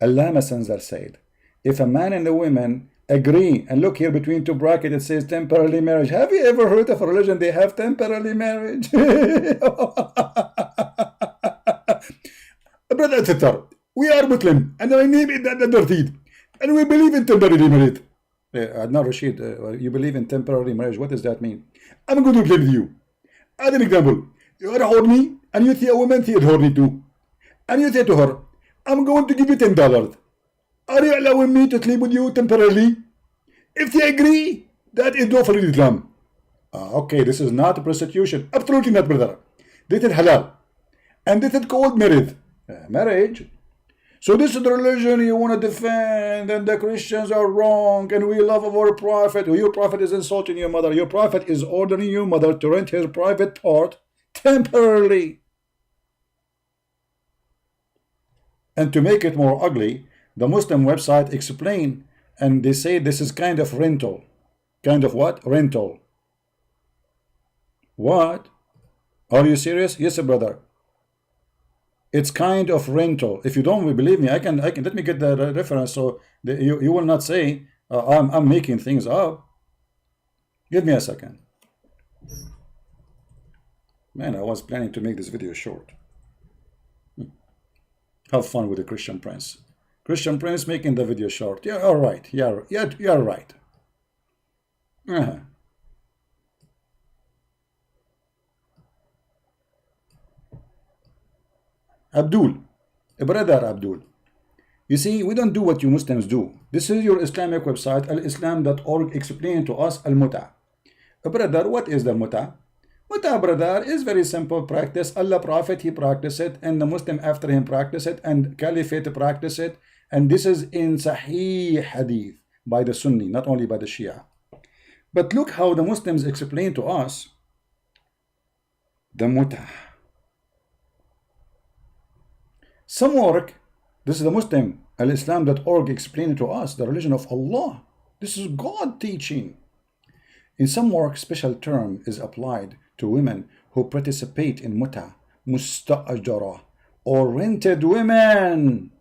Allah Messenger said, if a man and a woman agree, and look here between two brackets, it says temporary marriage. Have you ever heard of a religion they have temporary marriage? Brother and sister, we are Muslim, and our name is Rashid, and we believe in temporary marriage. Adnan Rashid, you believe in temporary marriage. What does that mean? I'm going to play with you. As an example, you are horny, and you see a woman she is horny too. And you say to her, I'm going to give you $10. Are you allowing me to sleep with you temporarily? If they agree, that is lawful in Islam. Okay, this is not prostitution. Absolutely not, brother. This is halal. And this is called marriage. Marriage. So this is the religion you want to defend, and the Christians are wrong, and we love our prophet. Your prophet is insulting your mother. Your prophet is ordering your mother to rent his private part temporarily. And to make it more ugly, the Muslim website explain, and they say this is kind of rental. Kind of what? Rental. What? Are you serious? Yes, brother. It's kind of rental. If you don't believe me, I can let me get the reference so you will not say I'm making things up. Give me a second. Man, I was planning to make this video short. Have fun with the Christian Prince. Christian Prince making the video short. Yeah, all right. Yeah, you're right. Abdul, brother Abdul. You see, we don't do what you Muslims do. This is your Islamic website, alislam.org, explain to us al-muta. Brother, what is the muta? Muta, brother, is very simple practice. Allah Prophet, he practiced it, and the Muslim after him practiced it, and Caliphate practiced it. And this is in Sahih Hadith by the Sunni, not only by the Shia. But look how the Muslims explain to us the muta. Some work, this is the Muslim, alislam.org, explaining to us the religion of Allah. This is God teaching. In some work, special term is applied to women who participate in muta, musta'ajara, or rented women.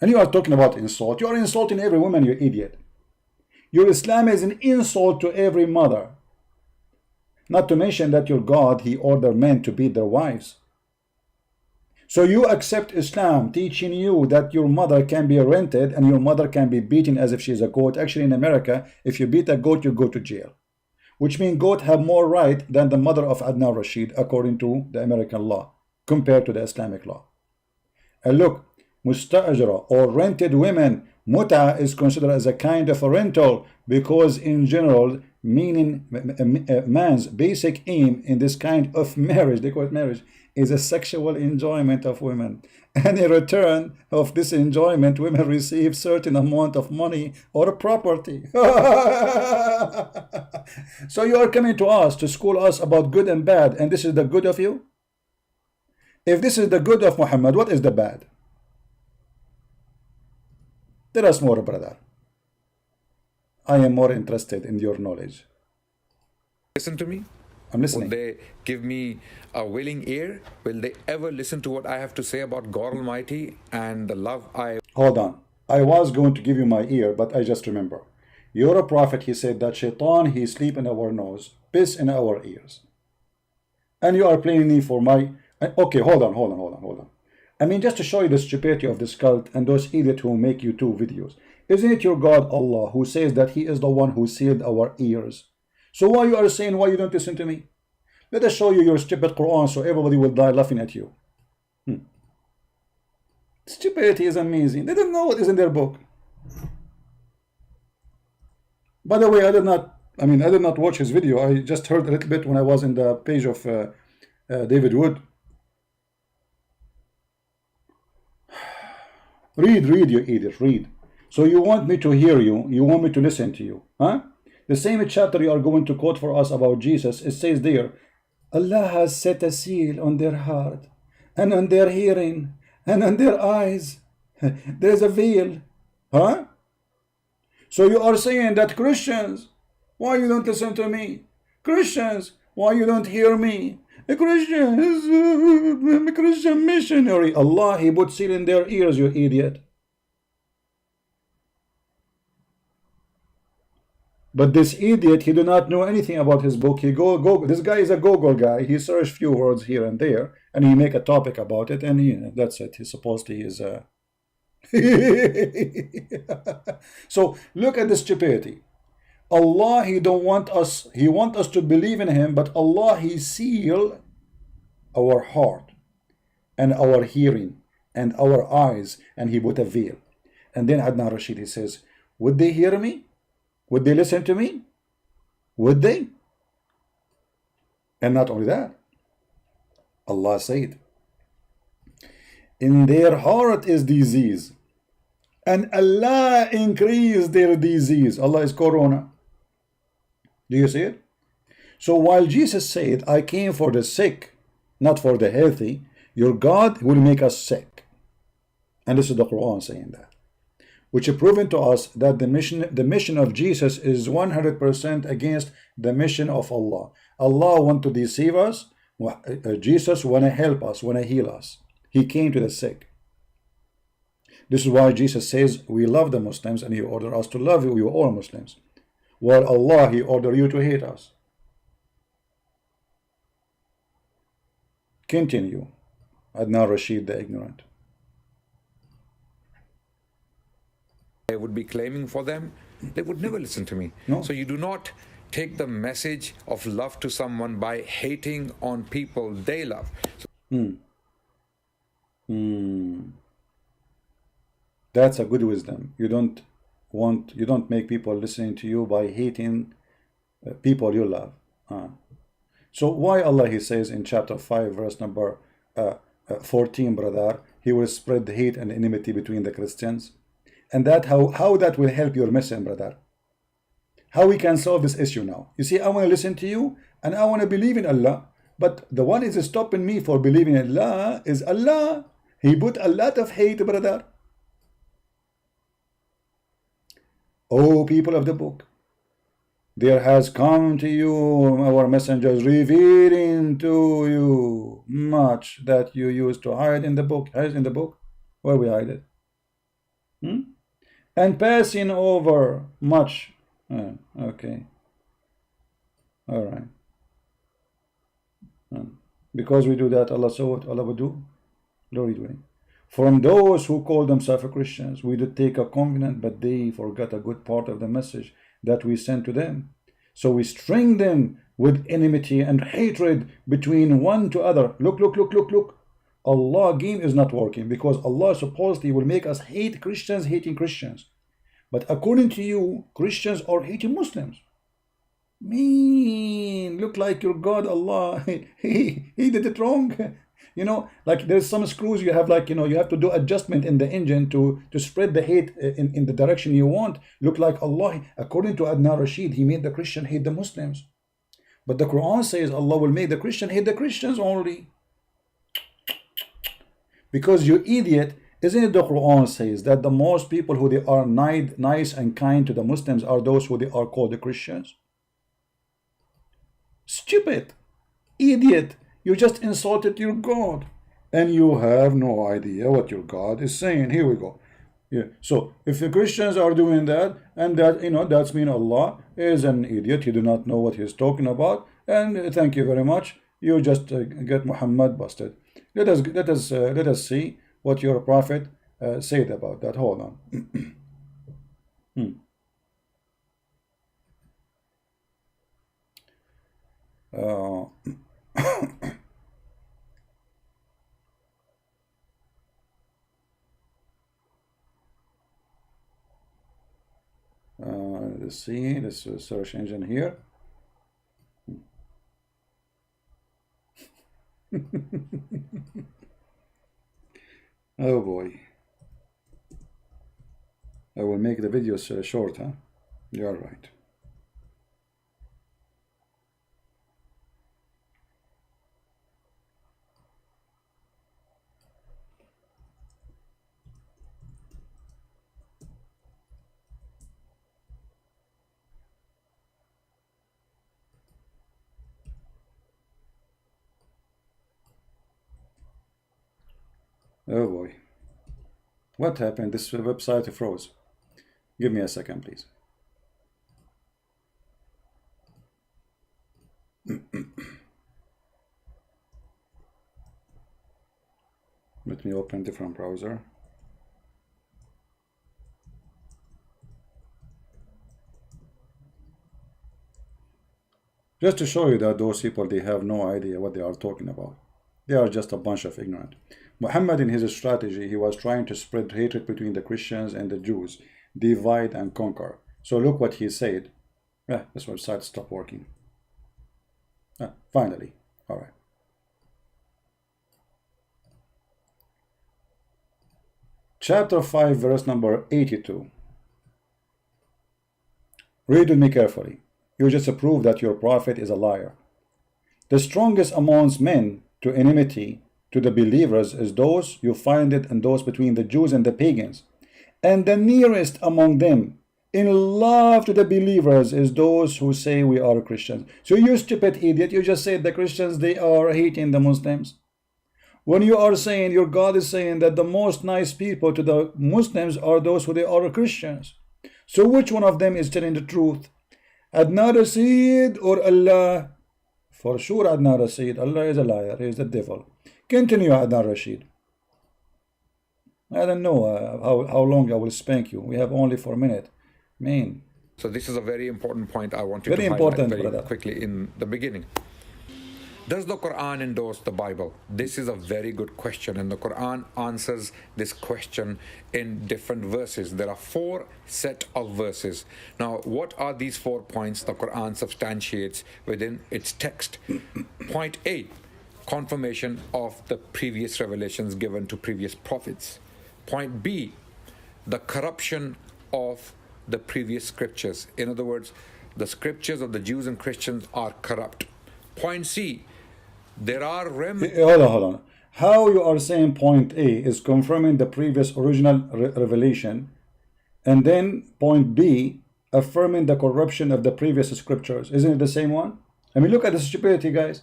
And you are talking about insult. You are insulting every woman, you idiot. Your Islam is an insult to every mother. Not to mention that your God, he ordered men to beat their wives. So you accept Islam teaching you that your mother can be rented and your mother can be beaten as if she's a goat. Actually, in America, if you beat a goat, you go to jail. Which means goats have more right than the mother of Adnan Rashid, according to the American law, compared to the Islamic law. And look, musta'ajra, or rented women, muta is considered as a kind of a rental because in general, meaning man's basic aim in this kind of marriage, they call it marriage, is a sexual enjoyment of women. And in return of this enjoyment, women receive certain amount of money or property. So you are coming to us to school us about good and bad, and this is the good of you? If this is the good of Muhammad, what is the bad? Tell us more, brother. I am more interested in your knowledge. Listen to me. I'm listening. Will they give me a willing ear? Will they ever listen to what I have to say about God Almighty and the love I... Hold on. I was going to give you my ear, but I just remember. You're a prophet, he said that shaitan, he sleep in our nose, piss in our ears. And you are playing me for my... Okay, hold on. I mean, just to show you the stupidity of this cult and those idiots who make you two videos. Isn't it your God, Allah, who says that he is the one who sealed our ears? So why you are saying why you don't listen to me? Let us show you your stupid Quran so everybody will die laughing at you. Stupidity is amazing. They don't know what is in their book. By the way, I did not watch his video. I just heard a little bit when I was in the page of David Wood. Read, you idiot, read. So you want me to hear you, you want me to listen to you, huh? The same chapter you are going to quote for us about Jesus, it says there, Allah has set a seal on their heart, and on their hearing, and on their eyes. There's a veil. Huh? So you are saying that Christians, why you don't listen to me? Christians, why you don't hear me? Christians, I'm a Christian missionary. Allah, He put seal in their ears, you idiot. But this idiot, he do not know anything about his book. He go. This guy is a Google guy. He search few words here and there, and he make a topic about it, and that's it. He's supposed to. He's So look at the stupidity. Allah, He don't want us. He want us to believe in Him, but Allah, He seal our heart and our hearing and our eyes, and He put a veil. And then Adnan Rashid, he says, would they hear me? Would they listen to me? Would they? And not only that, Allah said, in their heart is disease, and Allah increased their disease. Allah is Corona. Do you see it? So while Jesus said, I came for the sick, not for the healthy, your God will make us sick. And this is the Quran saying that, which is proven to us that the mission of Jesus is 100% against the mission of Allah. Allah want to deceive us. Jesus want to help us, want to heal us. He came to the sick. This is why Jesus says we love the Muslims, and He ordered us to love you all Muslims. While Allah, He ordered you to hate us. Continue. Adnan Rashid, the ignorant. I would be claiming for them, they would never listen to me. No. So you do not take the message of love to someone by hating on people they love. That's a good wisdom. You don't make people listening to you by hating people you love. So why Allah, He says in chapter 5 verse number 14, brother, He will spread hate and enmity between the Christians? And that how that will help your mission, brother? How we can solve this issue now? You see, I want to listen to you and I want to believe in Allah, but the one is stopping me for believing in Allah is Allah. He put a lot of hate, brother. Oh, people of the book, there has come to you our messengers revealing to you much that you used to hide in the book. Hide in the book? Where we hide it? And passing over much. Okay. All right. Because we do that, Allah saw what Allah would do. Glory to Him. From those who call themselves Christians, we did take a covenant, but they forgot a good part of the message that we sent to them. So we string them with enmity and hatred between one to other. Look. Allah game is not working, because Allah supposedly will make us hate Christians hating Christians. But according to you, Christians are hating Muslims. Mean, look like your God, Allah, he did it wrong. You know, like there's some screws you have, like, you know, you have to do adjustment in the engine to spread the hate in the direction you want. Look like Allah, according to Adnan Rashid, He made the Christian hate the Muslims. But the Quran says Allah will make the Christian hate the Christians only. Because you idiot, isn't it the Quran says that the most people who they are nice and kind to the Muslims are those who they are called the Christians? Stupid, idiot, you just insulted your God and you have no idea what your God is saying. Here we go. Yeah. So if the Christians are doing that, and that, you know, that's mean Allah is an idiot, he do not know what he's talking about, and thank you very much, you just get Muhammad busted. Let us see what your prophet said about that. Hold on. Let's see this search engine here. Oh boy, I will make the videos short, huh? You're right. Oh boy. What happened? This website froze. Give me a second, please. Let me open different browser. Just to show you that those people, they have no idea what they are talking about. They are just a bunch of ignorant. Muhammad, in his strategy, he was trying to spread hatred between the Christians and the Jews, divide and conquer. So look what he said. Yeah, this website stopped working. Finally. All right. Chapter 5, verse number 82. Read with me carefully. You just prove that your prophet is a liar. The strongest amongst men to enmity to the believers is those you find it in those between the Jews and the pagans. And the nearest among them in love to the believers is those who say we are Christians. So you stupid idiot, you just said the Christians, they are hating the Muslims. When you are saying, your God is saying that the most nice people to the Muslims are those who they are Christians. So which one of them is telling the truth? Adnan Rashid or Allah? For sure Adnan Rashid. Allah is a liar. He is the devil. Continue, Adnan Rashid. I don't know how long I will spank you. We have only 4 minutes. Man. So this is a very important point I wanted Very to important, highlight very brother. quickly in the beginning. Does the Quran endorse the Bible? This is a very good question, and the Quran answers this question in different verses. There are 4 set of verses. Now, what are these 4 points the Quran substantiates within its text? Point A, confirmation of the previous revelations given to previous prophets. Point B, the corruption of the previous scriptures. In other words, the scriptures of the Jews and Christians are corrupt. Point C, there are remnants. Hold on. How you are saying point A is confirming the previous original revelation, and then point B affirming the corruption of the previous scriptures? Isn't it the same one? I mean, look at the stupidity, guys.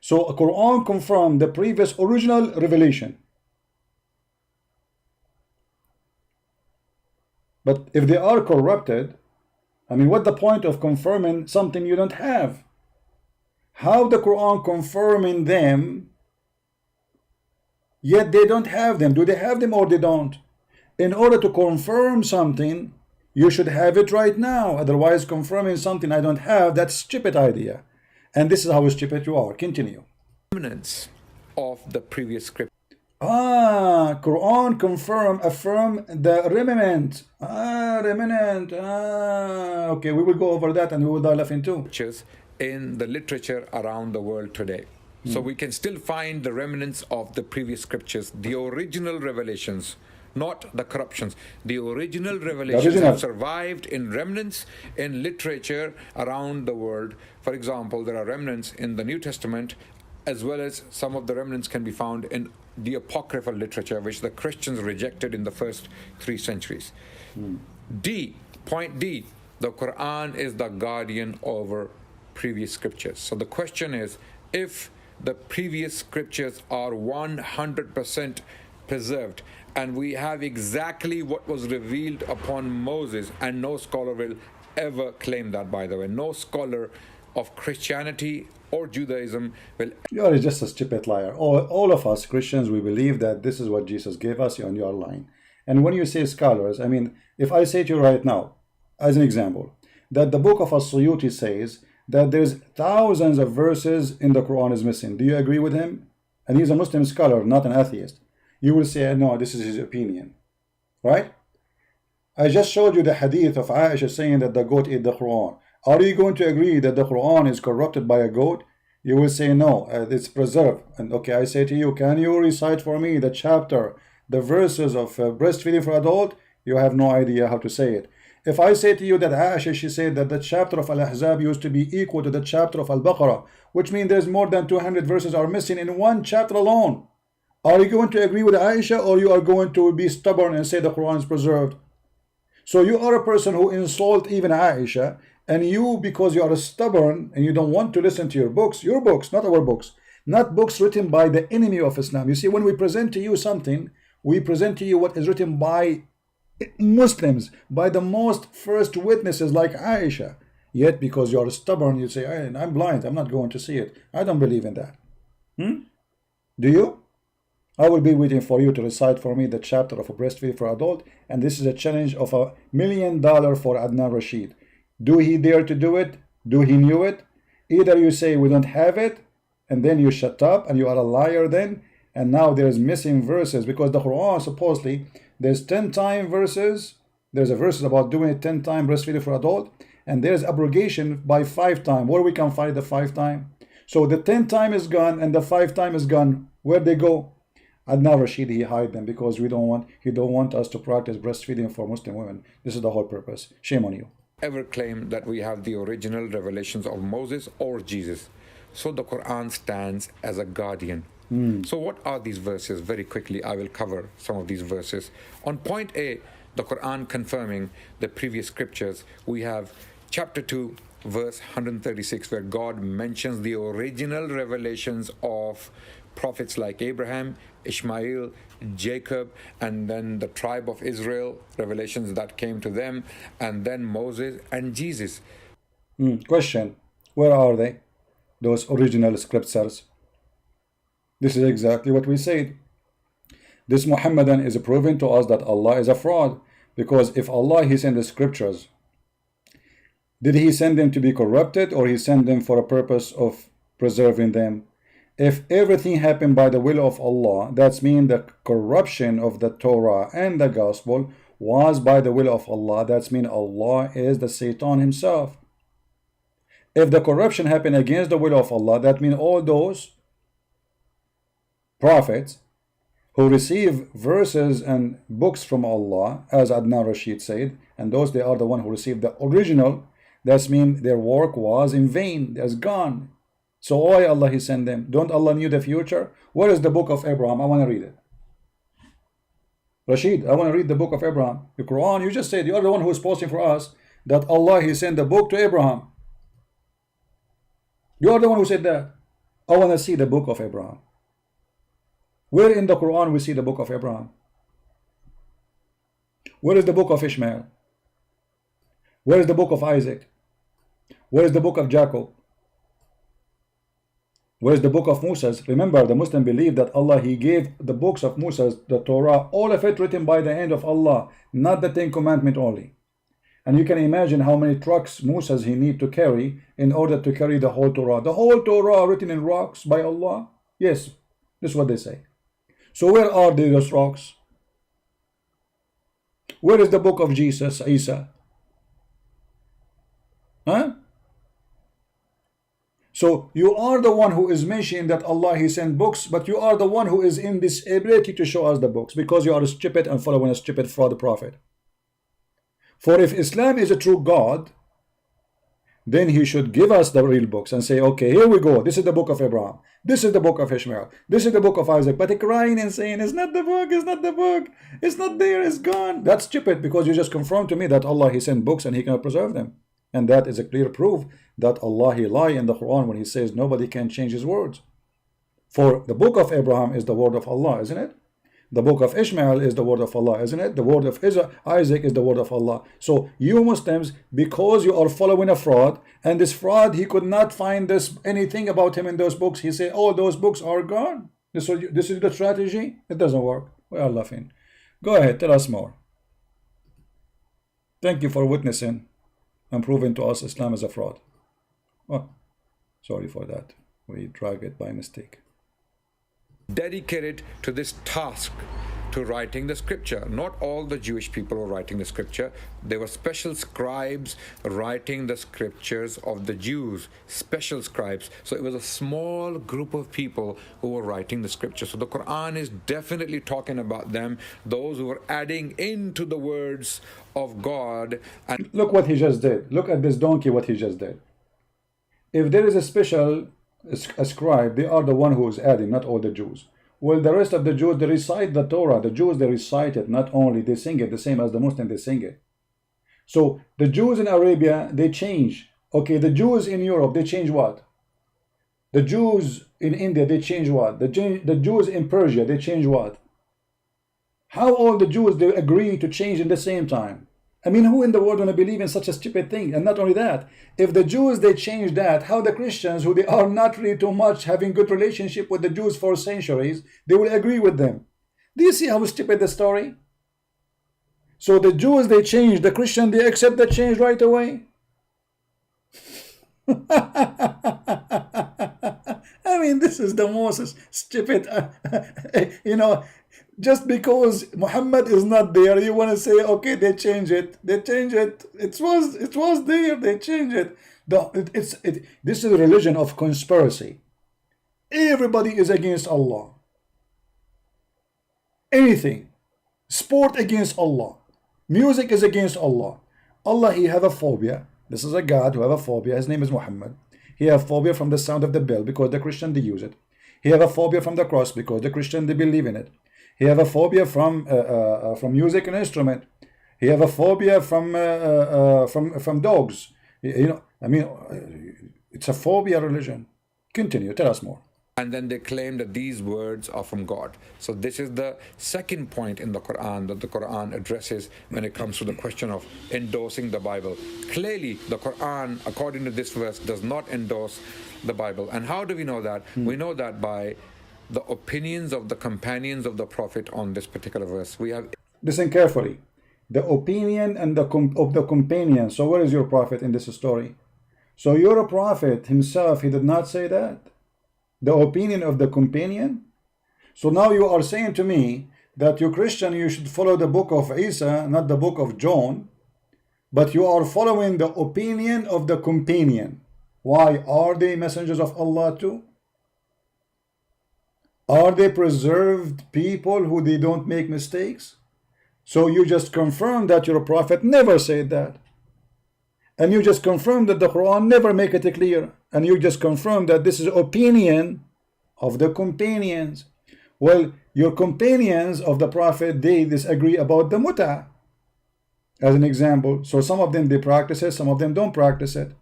So Quran confirmed the previous original revelation. But if they are corrupted, I mean, what's the point of confirming something you don't have? How the Quran confirming them, yet they don't have them? Do they have them or they don't? In order to confirm something, you should have it right now. Otherwise, confirming something I don't have, that's a stupid idea. And this is how stupid you are. Continue. Remnants of the previous script. Quran affirm the remnant. Remnant. Okay, we will go over that and we will die laughing too. In the literature around the world today. So we can still find the remnants of the previous scriptures, the original revelations, not the corruptions. The original revelations have survived in remnants in literature around the world. For example, there are remnants in the New Testament, as well as some of the remnants can be found in the apocryphal literature, which the Christians rejected in the first 3 centuries. Point D, the Quran is the guardian over previous scriptures. So the question is, if the previous scriptures are 100% preserved, and we have exactly what was revealed upon Moses, and no scholar will ever claim that, by the way, no scholar of Christianity or Judaism will. You are just a stupid liar. All of us Christians, we believe that this is what Jesus gave us, and you are lying. And when you say scholars, I mean, if I say to you right now, as an example, that the book of As-Suyuti says that there's thousands of verses in the Quran is missing. Do you agree with him? And he's a Muslim scholar, not an atheist. You will say, no, this is his opinion. Right? I just showed you the hadith of Aisha saying that the goat ate the Quran. Are you going to agree that the Quran is corrupted by a goat? You will say, no, it's preserved. And okay, I say to you, can you recite for me the chapter, the verses of breastfeeding for adult? You have no idea how to say it. If I say to you that Aisha, she said that the chapter of Al-Ahzab used to be equal to the chapter of Al-Baqarah, which means there's more than 200 verses are missing in one chapter alone. Are you going to agree with Aisha, or you are going to be stubborn and say the Quran is preserved? So you are a person who insult even Aisha, and you, because you are stubborn and you don't want to listen to your books, not our books, not books written by the enemy of Islam. You see, when we present to you something, we present to you what is written by Muslims, by the most first witnesses like Aisha. Yet because you are stubborn, you say, hey, I'm blind, I'm not going to see it. I don't believe in that. Do you? I will be waiting for you to recite for me the chapter of a breastfeeding for adult, and this is a challenge of $1 million for Adnan Rashid. Do he dare to do it? Do he knew it? Either you say we don't have it, and then you shut up and you are a liar then, and now there's missing verses, because the Quran supposedly there's 10 time verses. There's a verse about doing it 10 time breastfeeding for adult, and there's abrogation by 5 time. Where we can find the 5 time? So the 10 time is gone and the 5 time is gone. Where'd they go? Adnan Rashid, he hide them because he don't want us to practice breastfeeding for Muslim women. This is the whole purpose. Shame on you. Ever claim that we have the original revelations of Moses or Jesus. So the Quran stands as a guardian. So what are these verses? Very quickly, I will cover some of these verses. On point A, the Quran confirming the previous scriptures, we have chapter 2, verse 136, where God mentions the original revelations of prophets like Abraham, Ishmael, Jacob, and then the tribe of Israel, revelations that came to them, and then Moses and Jesus. Question, where are they? Those original scriptures. This is exactly what we said. This Muhammadan is proving to us that Allah is a fraud, because if Allah, he sent the scriptures, did he send them to be corrupted, or he sent them for a purpose of preserving them? If everything happened by the will of Allah, that means the corruption of the Torah and the gospel was by the will of Allah. That means Allah is the Satan himself. If the corruption happened against the will of Allah, that means all those prophets who receive verses and books from Allah, as Adnan Rashid said, and those, they are the one who received the original, that means their work was in vain, it's gone. So why Allah he sent them? Don't Allah knew the future? Where is the book of Abraham? I want to read it. Rashid, I want to read the book of Abraham. The Quran, you just said, you are the one who is posting for us that Allah he sent the book to Abraham. You are the one who said that. I want to see the book of Abraham. Where in the Quran we see the book of Abraham? Where is the book of Ishmael? Where is the book of Isaac? Where is the book of Jacob? Where is the book of Moses? Remember, the Muslim believe that Allah, he gave the books of Moses, the Torah, all of it written by the hand of Allah, not the 10 commandments only. And you can imagine how many trucks Moses he need to carry in order to carry the whole Torah. The whole Torah written in rocks by Allah? Yes, this is what they say. So where are those rocks? Where is the book of Jesus, Isa? Huh? So you are the one who is mentioning that Allah he sent books, but you are the one who is in this ability to show us the books, because you are stupid and following a stupid fraud prophet. For if Islam is a true God, then he should give us the real books and say, okay, here we go. This is the book of Abraham. This is the book of Ishmael. This is the book of Isaac. But crying and saying, it's not the book, it's not the book. It's not there, it's gone. That's stupid, because you just confirmed to me that Allah he sent books and he cannot preserve them. And that is a clear proof that Allah he lie in the Quran when he says nobody can change his words. For the book of Abraham is the word of Allah, isn't it? The book of Ishmael is the word of Allah, isn't it? The word of Isaac is the word of Allah. So you Muslims, because you are following a fraud, and this fraud, he could not find anything about him in those books. He said, oh, those books are gone. This is the strategy. It doesn't work. We are laughing. Go ahead, tell us more. Thank you for witnessing and proving to us Islam is a fraud. Oh, sorry for that. We drag it by mistake. Dedicated to this task, to writing the scripture. Not all the Jewish people were writing the scripture. There were special scribes writing the scriptures of the Jews, special scribes. So it was a small group of people who were writing the scripture. So the Quran is definitely talking about them, those who were adding into the words of God. And look what he just did. Look at this donkey, what he just did. If there is a special scribe, they are the one who is adding, not all the Jews. Well, the rest of the Jews, they recite the Torah. The Jews, they recite it, not only they sing it, the same as the Muslims, they sing it. So the Jews in Arabia, they change. Okay, the Jews in Europe, they change what? The Jews in India, they change what? The Jews in Persia, they change what? How all the Jews, they agree to change in the same time? I mean, who in the world want to believe in such a stupid thing? And not only that, if the Jews, they change that, how the Christians, who they are not really too much having good relationship with the Jews for centuries, they will agree with them. Do you see how stupid the story? So the Jews, they change, the Christian, they accept the change right away. I mean, this is the most stupid, you know, just because Muhammad is not there, you want to say, okay, they change it. They change it. It was there. They change it. This is a religion of conspiracy. Everybody is against Allah. Anything. Sport against Allah. Music is against Allah. Allah, he have a phobia. This is a God who have a phobia. His name is Muhammad. He have phobia from the sound of the bell because the Christian, they use it. He have a phobia from the cross because the Christian, they believe in it. He have a phobia from music and instrument. He have a phobia from dogs. You know, I mean, it's a phobia religion. Continue. Tell us more. And then they claim that these words are from God. So this is the second point in the Quran that the Quran addresses when it comes to the question of endorsing the Bible. Clearly, the Quran, according to this verse, does not endorse the Bible. And how do we know that? We know that by the opinions of the companions of the Prophet on this particular verse. We have... Listen carefully. The opinion and of the companion. So where is your Prophet in this story? So your Prophet himself, he did not say that. The opinion of the companion. So now you are saying to me that you Christian, you should follow the book of Isa, not the book of John, but you are following the opinion of the companion. Why? Are they messengers of Allah too? Are they preserved people who they don't make mistakes? So you just confirm that your Prophet never said that. And you just confirm that the Quran never make it clear. And you just confirm that this is opinion of the companions. Well, your companions of the Prophet, they disagree about the mut'ah, as an example. So some of them, they practice it, some of them don't practice it.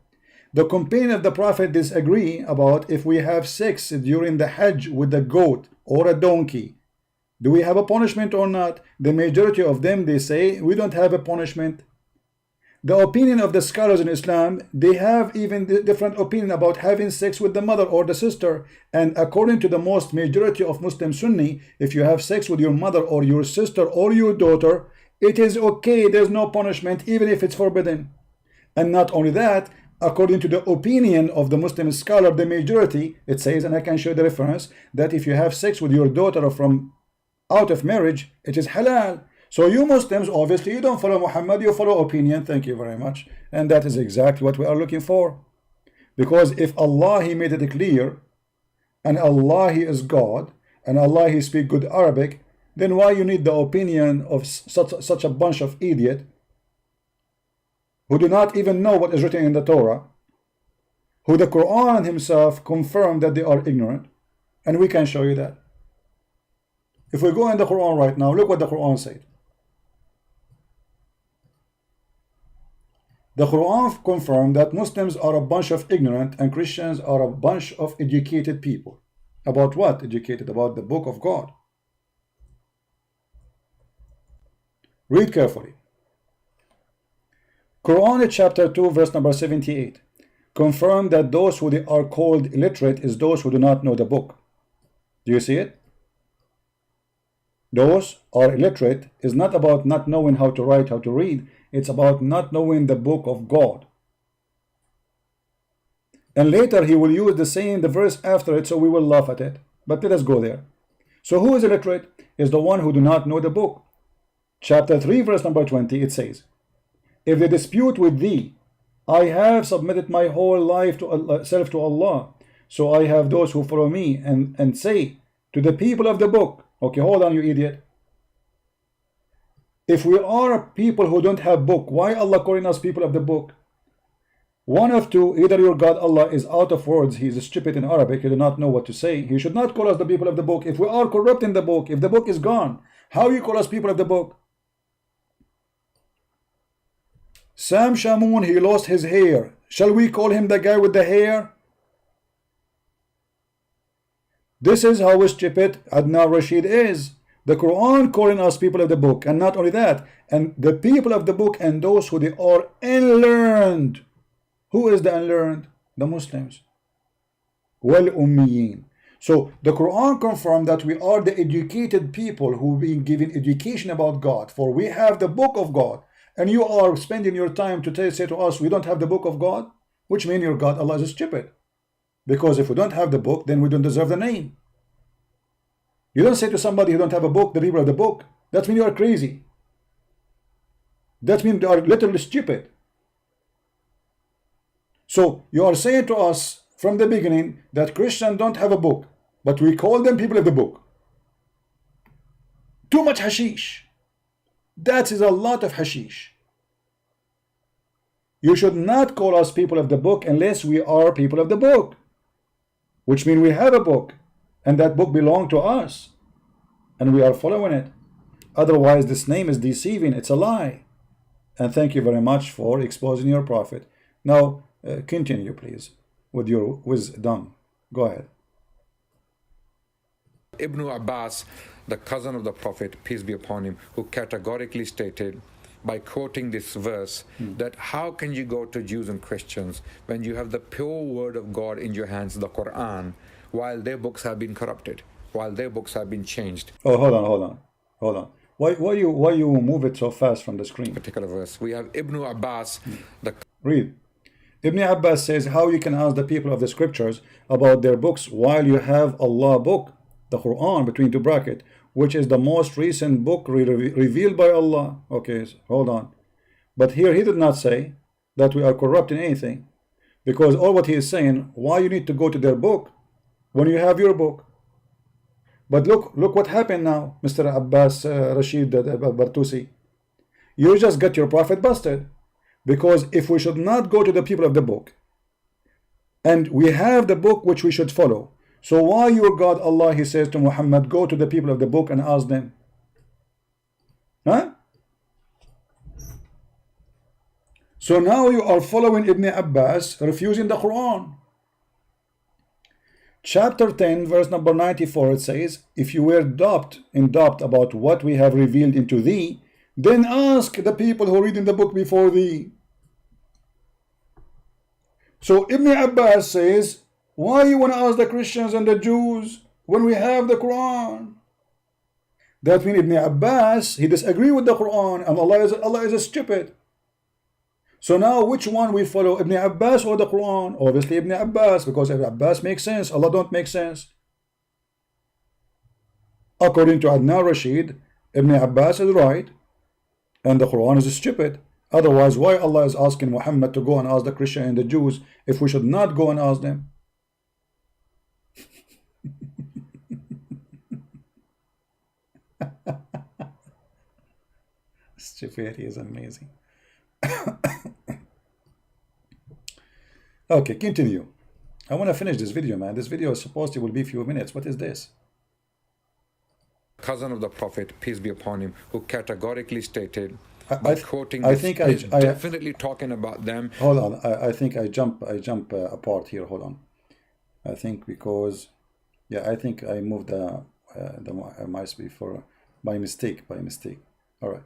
The companion of the Prophet disagree about if we have sex during the Hajj with a goat or a donkey. Do we have a punishment or not? The majority of them, they say, we don't have a punishment. The opinion of the scholars in Islam, they have even different opinion about having sex with the mother or the sister. And according to the most majority of Muslim Sunni, if you have sex with your mother or your sister or your daughter, it is okay, there's no punishment, even if it's forbidden. And not only that, according to the opinion of the Muslim scholar, the majority, it says, and I can show the reference, that if you have sex with your daughter from out of marriage, it is halal. So you Muslims, obviously, you don't follow Muhammad, you follow opinion. Thank you very much. And that is exactly what we are looking for. Because if Allah, he made it clear, and Allah, he is God, and Allah, he speak good Arabic, then why you need the opinion of such a bunch of idiot who do not even know what is written in the Torah, who the Quran himself confirmed that they are ignorant, and we can show you that. If we go in the Quran right now, look what the Quran said. The Quran confirmed that Muslims are a bunch of ignorant and Christians are a bunch of educated people. About what? Educated about the book of God. Read carefully. Quran chapter 2 verse number 78 confirm that those who they are called illiterate is those who do not know the book. Do you see it? Those are illiterate is not about not knowing how to write, how to read. It's about not knowing the book of God. And later he will use the verse after it, so we will laugh at it. But let us go there. So who is illiterate? Is the one who do not know the book. Chapter 3 verse number 20, it says, if they dispute with thee, I have submitted my whole life to self to Allah. So I have those who follow me and say to the people of the book. Okay, hold on, you idiot. If we are people who don't have book, why Allah calling us people of the book? One of two, either your God Allah is out of words, he is stupid in Arabic, he does not know what to say. He should not call us the people of the book. If we are corrupt in the book, if the book is gone, how you call us people of the book? Sam Shamoon, he lost his hair. Shall we call him the guy with the hair? This is how stupid Adnan Rashid is. The Quran calling us people of the book, and not only that, and the people of the book and those who they are unlearned. Who is the unlearned? The Muslims. Wal ummiyin. So the Quran confirmed that we are the educated people who being given education about God, for we have the book of God, and you are spending your time to say to us we don't have the book of God, which means your God Allah is stupid, because if we don't have the book, then we don't deserve the name. You don't say to somebody who don't have a book, the people of the book, that means you are crazy. That means you are literally stupid. So you are saying to us from the beginning that Christians don't have a book, but we call them people of the book. Too much hashish. That is a lot of hashish. You should not call us people of the book unless we are people of the book, which means we have a book, and that book belongs to us, and we are following it. Otherwise, this name is deceiving. It's a lie. And thank you very much for exposing your prophet. Now, continue, please, with your wisdom. Go ahead. Ibn Abbas, the cousin of the Prophet, peace be upon him, who categorically stated by quoting this verse that how can you go to Jews and Christians when you have the pure word of God in your hands, the Quran, while their books have been corrupted, while their books have been changed. Oh, hold on. Why you move it so fast from the screen? Particular verse. We have Ibn Abbas, the Read. Ibn Abbas says how you can ask the people of the scriptures about their books while you have Allah book, the Quran, between two brackets, which is the most recent book revealed by Allah. Okay, so hold on. But here he did not say that we are corrupting anything, because all what he is saying, why you need to go to their book when you have your book. But look what happened now, Mr. Abbas Rashid Bartusi. You just got your prophet busted, because if we should not go to the people of the book, and we have the book which we should follow, so why your God Allah, he says to Muhammad, go to the people of the book and ask them? Huh? So now you are following Ibn Abbas, refusing the Quran. Chapter 10, verse number 94, it says, if you were in doubt about what we have revealed into thee, then ask the people who read in the book before thee. So Ibn Abbas says, why you want to ask the Christians and the Jews when we have the Quran? That means Ibn Abbas, he disagree with the Quran, and Allah is a stupid. So now which one we follow, Ibn Abbas or the Quran? Obviously Ibn Abbas, because Ibn Abbas makes sense, Allah don't make sense. According to Adnan Rashid, Ibn Abbas is right, and the Quran is stupid. Otherwise, why Allah is asking Muhammad to go and ask the Christian and the Jews if we should not go and ask them? Stupidity is amazing. Okay, continue. I want to finish this video, man. This video is supposed to will be a few minutes. What is this? cousin of the Prophet, peace be upon him, who categorically stated, quoting I this, think is definitely talking about them. Hold on, I think I jump apart here. Hold on. I think because, yeah, I think I moved the mouse before by mistake. All right,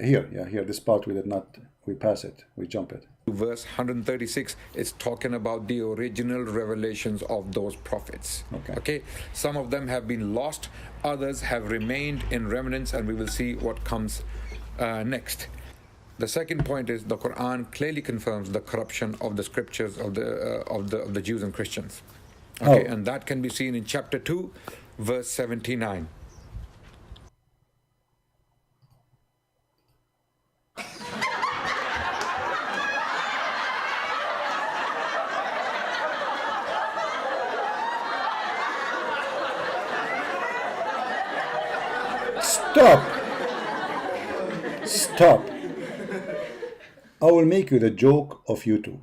here. This part we did not. We pass it. We jump it. Verse 136 is talking about the original revelations of those prophets. Okay, some of them have been lost, others have remained in remnants, and we will see what comes next. The second point is the Quran clearly confirms the corruption of the scriptures of the Jews and Christians. Okay, and that can be seen in chapter 2, verse 79. Stop. I will make you the joke of you two.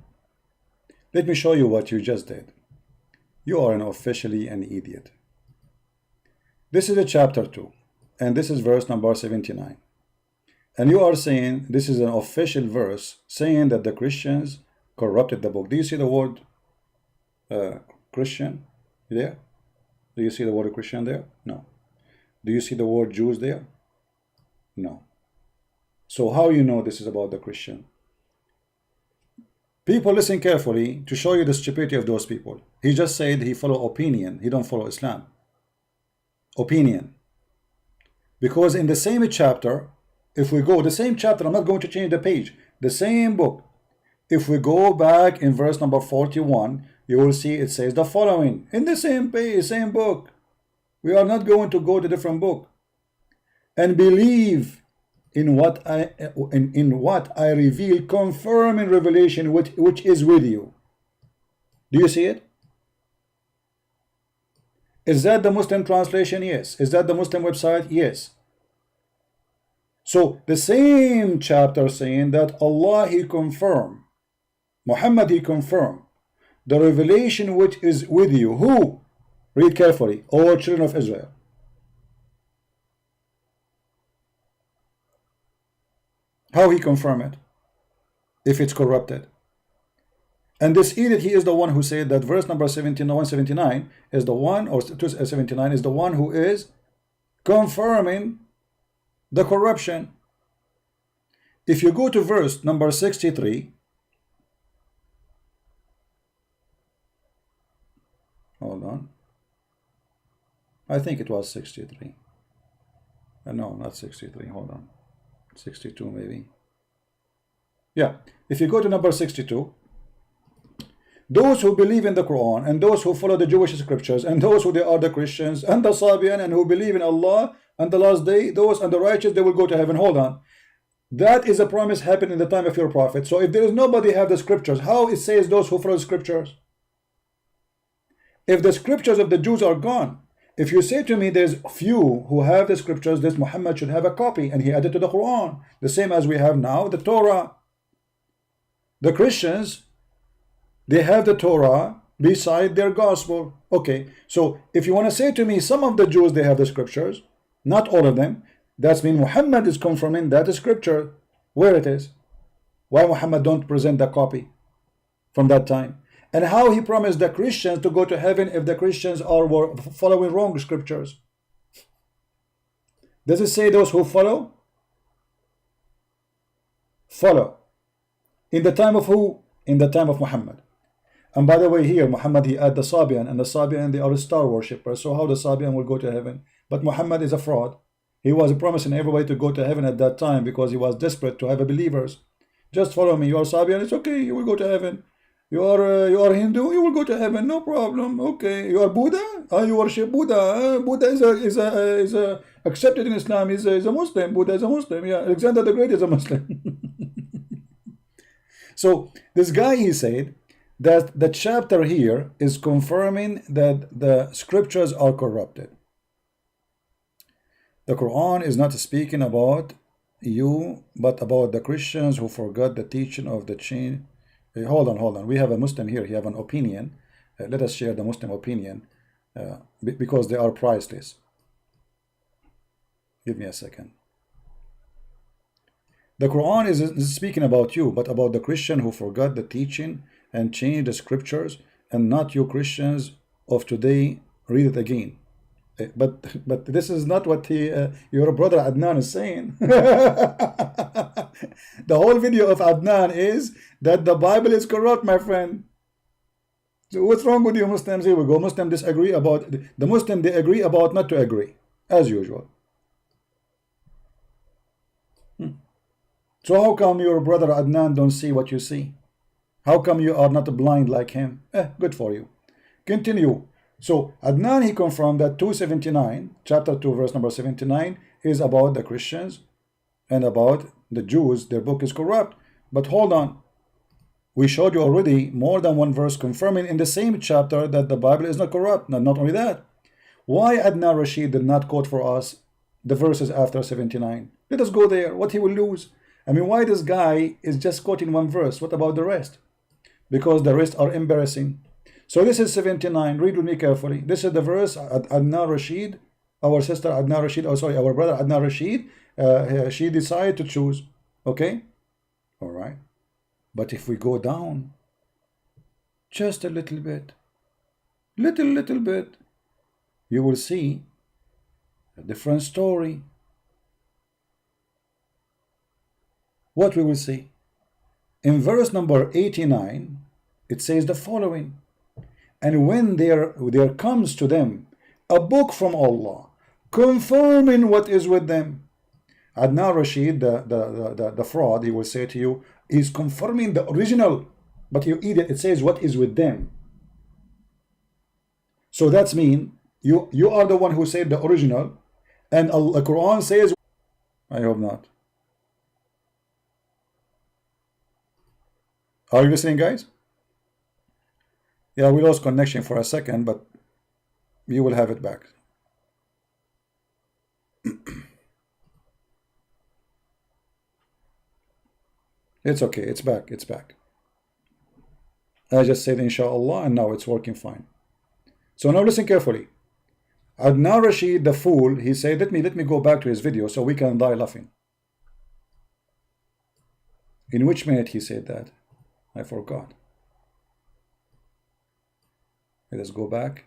Let me show you what you just did. You are officially an idiot. This is a chapter 2, and this is verse number 79. And you are saying this is an official verse saying that the Christians corrupted the book. Do you see the word Christian there? Do you see the word Christian there? No. Do you see the word Jews there? No. So how you know this is about the Christian? People, listen carefully to show you the stupidity of those people. He just said he follow opinion. He don't follow Islam. Opinion. Because in the same chapter, if we go, the same chapter, I'm not going to change the page, the same book. If we go back in verse number 41, you will see it says the following. In the same page, same book. We are not going to go to different book. And believe in what I reveal, confirm in revelation which is with you. Do you see it? Is that the Muslim translation? Yes. Is that the Muslim website? Yes. So the same chapter saying that Allah He confirmed, Muhammad He confirmed the revelation which is with you. Who? Read carefully. All children of Israel. How He confirm it? If it's corrupted. And this edict, he is the one who said that verse number 179 is the one, or 279 is the one who is confirming the corruption. If you go to verse number 63, hold on, I think it was 63. No, not 63. Hold on, 62 maybe. Yeah, if you go to number 62. Those who believe in the Quran and those who follow the Jewish scriptures and those who they are the Christians and the Sabian and who believe in Allah and the last day, those and the righteous, they will go to heaven. Hold on. That is a promise happened in the time of your prophet. So if there is nobody have the scriptures, how it says those who follow the scriptures? If the scriptures of the Jews are gone, if you say to me there's few who have the scriptures, this Muhammad should have a copy and he added to the Quran, the same as we have now the Torah. The Christians, they have the Torah beside their gospel. Okay, so if you want to say to me some of the Jews they have the scriptures, not all of them, that's mean Muhammad is confirming that scripture where it is. Why Muhammad don't present the copy from that time? And how he promised the Christians to go to heaven if the Christians were following wrong scriptures? Does it say those who follow? Follow. In the time of who? In the time of Muhammad. And by the way, here Muhammad he had the Sabian, and the Sabian they are star worshippers. So how the Sabian will go to heaven? But Muhammad is a fraud. He was promising everybody to go to heaven at that time because he was desperate to have believers. Just follow me. You are Sabian, it's okay. You will go to heaven. You are Hindu, you will go to heaven. No problem. Okay. You are Buddha. You worship Buddha. Buddha is accepted in Islam. Is a Muslim. Buddha is a Muslim. Yeah. Alexander the Great is a Muslim. So this guy he said that the chapter here is confirming that the scriptures are corrupted. The Quran is not speaking about you, but about the Christians who forgot the teaching of the chain. Hold on. We have a Muslim here. He have an opinion. Let us share the Muslim opinion because they are priceless. Give me a second. The Quran is speaking about you, but about the Christian who forgot the teaching and changed the scriptures, and not you Christians of today. Read it again. But this is not what your brother Adnan is saying. The whole video of Adnan is that the Bible is corrupt, my friend. So what's wrong with you Muslims? Here we go. Muslims disagree about the Muslim. They agree about not to agree, as usual. So how come your brother Adnan don't see what you see? How come you are not blind like him? Good for you. Continue. So Adnan he confirmed that 279, chapter 2, verse number 79 is about the Christians and about the Jews. Their book is corrupt. But hold on. We showed you already more than one verse confirming in the same chapter that the Bible is not corrupt. Not only that. Why Adnan Rashid did not quote for us the verses after 79? Let us go there. What he will lose? I mean, why this guy is just quoting one verse? What about the rest? Because the rest are embarrassing. So this is 79. Read with me carefully. This is the verse. Adnan Rashid, our sister Adnan Rashid, our brother Adnan Rashid, she decided to choose. Okay? All right. But if we go down just a little bit, little bit, you will see a different story. What we will see? In verse number 89, it says the following: and when there comes to them a book from Allah, confirming what is with them. Adnan Rashid, the fraud, he will say to you, is confirming the original, but you eat it, it says what is with them. So that's mean you are the one who said the original, and the Quran says, I hope not. Are you listening, guys? Yeah, we lost connection for a second, but you will have it back. It's okay, it's back, it's back. I just said inshallah, and now it's working fine. So now listen carefully. Adnan Rashid, the fool, he said, let me go back to his video so we can die laughing. In which minute he said that? I forgot. Let us go back.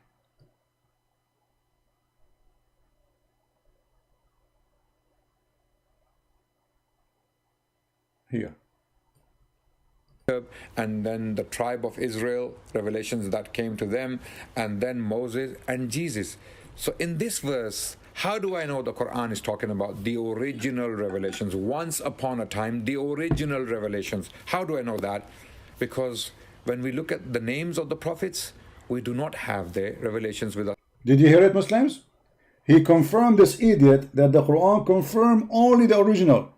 Here. And then the tribe of Israel, revelations that came to them, and then Moses and Jesus. So in this verse, how do I know the Quran is talking about the original revelations? Once upon a time, the original revelations. How do I know that? Because when we look at the names of the prophets, we do not have their revelations with us. Did you hear it, Muslims? He confirmed, this idiot, that the Quran confirmed only the original.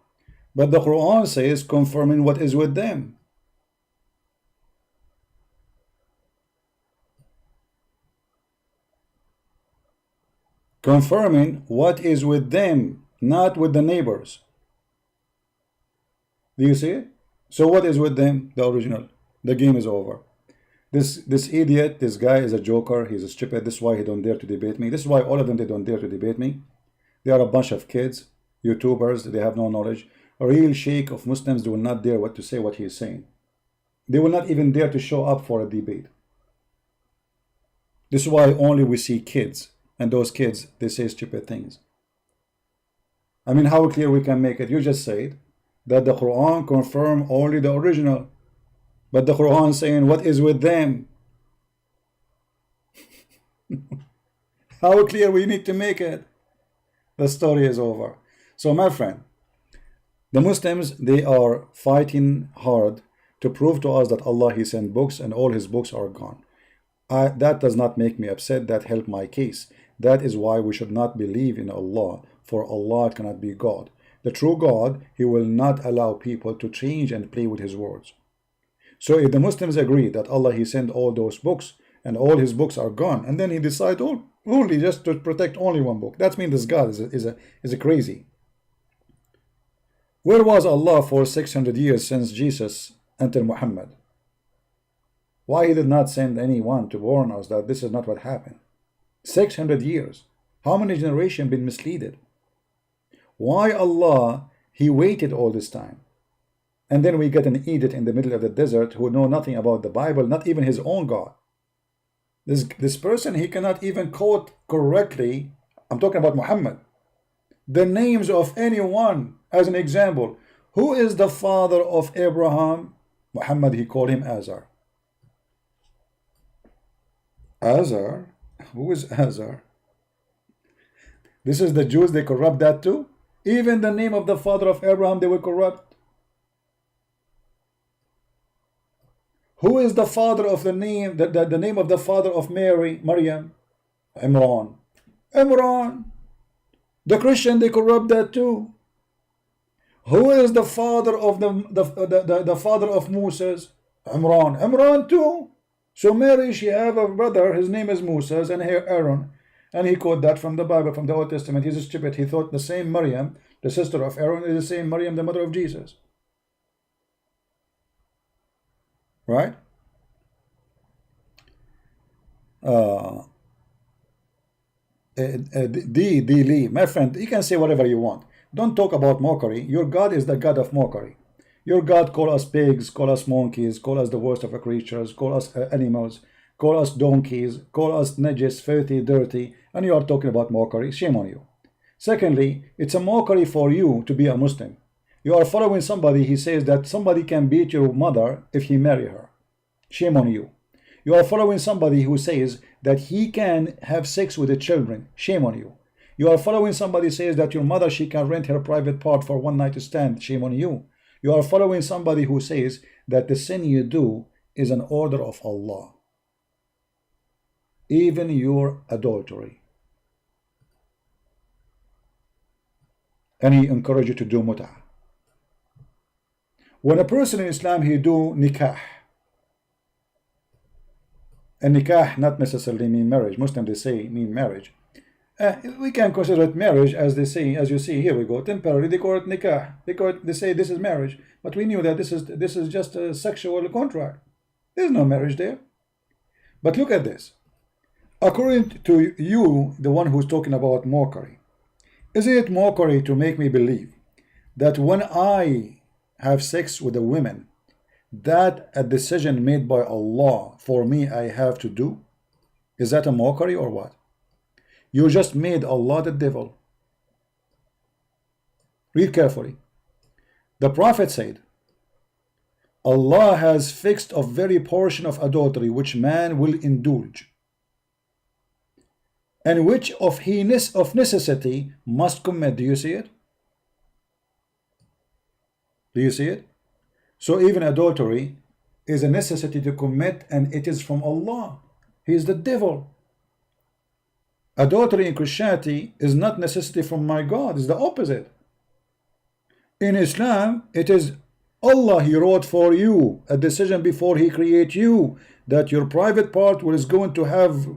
But the Quran says confirming what is with them. Confirming what is with them, not with the neighbors. Do you see it? So what is with them? The original. The game is over. This idiot, this guy is a joker. He's a stupid. This is why he don't dare to debate me. This is why all of them, they don't dare to debate me. They are a bunch of kids, YouTubers. They have no knowledge. A real sheikh of Muslims, they will not dare what to say what he is saying. They will not even dare to show up for a debate. This is why only we see kids. And those kids, they say stupid things. I mean, how clear we can make it? You just said that the Quran confirmed only the original. But the Quran saying what is with them. How clear we need to make it? The story is over. So my friend, the Muslims, they are fighting hard to prove to us that Allah, He sent books and all His books are gone. That does not make me upset. That helped my case. That is why we should not believe in Allah, for Allah cannot be God. The true God, He will not allow people to change and play with His words. So if the Muslims agree that Allah, He sent all those books and all His books are gone, and then He decide only just to protect only one book, that means this God is a crazy. Where was Allah for 600 years since Jesus entered Muhammad? Why He did not send anyone to warn us that this is not what happened? 600 years. How many generations been misled? Why Allah, He waited all this time? And then we get an idiot in the middle of the desert who know nothing about the Bible, not even his own God. This person, he cannot even quote correctly, I'm talking about Muhammad, the names of anyone. As an example, who is the father of Abraham? Muhammad, he called him Azar. Azar? Who is Azar? This is the Jews, they corrupt that too. Even the name of the father of Abraham, they will corrupt. Who is the father of the name, the name of the father of Mary, Maryam? Imran. Imran. The Christian, they corrupt that too. Who is the father of the father of Moses? Imran. Imran too. So Mary, she have a brother, his name is Moses, and here Aaron. And he quote that from the Bible, from the Old Testament. He's stupid. He thought the same Maryam, the sister of Aaron, is the same Maryam, the mother of Jesus. Right? Lee, my friend, you can say whatever you want. Don't talk about mockery. Your God is the God of mockery. Your God call us pigs, call us monkeys, call us the worst of the creatures, call us animals. call us donkeys, call us najis, filthy, dirty, and you are talking about mockery. Shame on you. Secondly, it's a mockery for you to be a Muslim. You are following somebody, he says that somebody can beat your mother if he marry her. Shame on you. You are following somebody who says that he can have sex with the children. Shame on you. You are following somebody who says that your mother, she can rent her private part for one night stand. Shame on you. You are following somebody who says that the sin you do is an order of Allah. Even your adultery. And he encourages you to do mut'ah. When a person in Islam, he do nikah. And nikah not necessarily mean marriage. Muslims, they say mean marriage. We can consider it marriage, as they say, as you see here we go. Temporarily they call it nikah. They say this is marriage, but we knew that this is just a sexual contract. There's no marriage there. But look at this. According to you, the one who's talking about mockery, isn't it mockery to make me believe that when I have sex with a woman, that a decision made by Allah for me I have to do? Is that a mockery or what? You just made Allah the devil. Read carefully. The Prophet said, Allah has fixed a very portion of adultery which man will indulge, and which of necessity must commit. Do you see it? Do you see it? So even adultery is a necessity to commit, and it is from Allah. He is the devil. Adultery in Christianity is not necessity from my God. It's the opposite. In Islam, it is Allah. He wrote for you a decision before He create you that your private part is going to have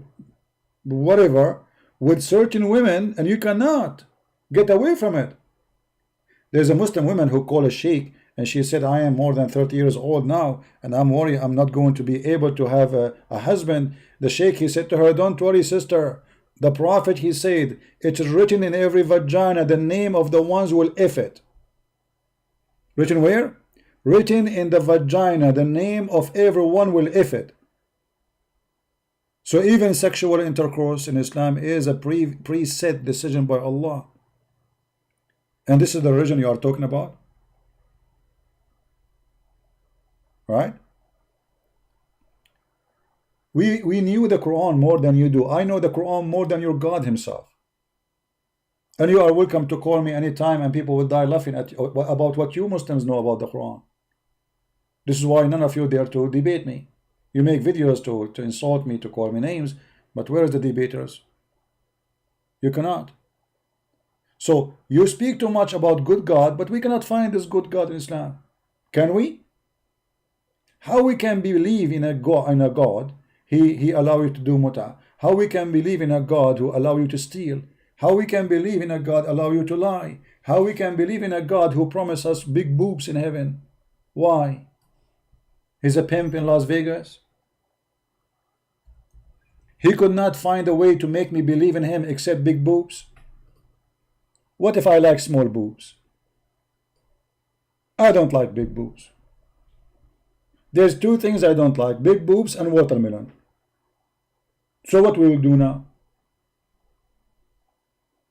whatever with certain women, and you cannot get away from it. There's a Muslim woman who called a sheikh, and she said, I am more than 30 years old now, and I'm worried I'm not going to be able to have a husband. The sheikh, he said to her, don't worry, sister. The Prophet, he said, it is written in every vagina the name of the ones who will if it. Written where? Written in the vagina the name of everyone will if it. So even sexual intercourse in Islam is a preset decision by Allah. And this is the religion you are talking about? Right? We knew the Quran more than you do. I know the Quran more than your God himself. And you are welcome to call me anytime, and people will die laughing at you about what you Muslims know about the Quran. This is why none of you dare to debate me. You make videos to insult me, to call me names, but where is the debaters? You cannot. So you speak too much about good God, but we cannot find this good God in Islam. Can we? How we can believe in a God, He allow you to do mut'ah? How we can believe in a God who allow you to steal? How we can believe in a God allow you to lie? How we can believe in a God who promised us big boobs in heaven? Why? He's a pimp in Las Vegas. He could not find a way to make me believe in him except big boobs. What if I like small boobs? I don't like big boobs. There's two things I don't like: big boobs and watermelon. So what we will do now?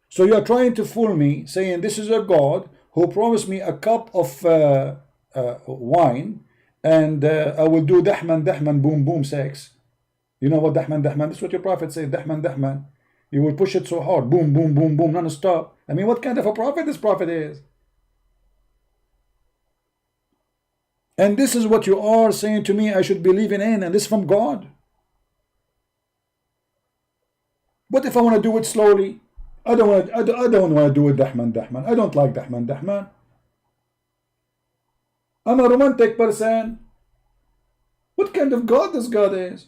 So you are trying to fool me, saying this is a God who promised me a cup of wine, and I will do dahman, boom, boom sex. You know what dahman? That's what your Prophet said, dahman. You will push it so hard, boom, boom, boom, boom, non-stop. I mean, what kind of a prophet this prophet is? And this is what you are saying to me I should believe in, and this from God. What if I want to do it slowly? I don't want to do it dahman. I don't like dahman. I'm a romantic person. What kind of God this God is?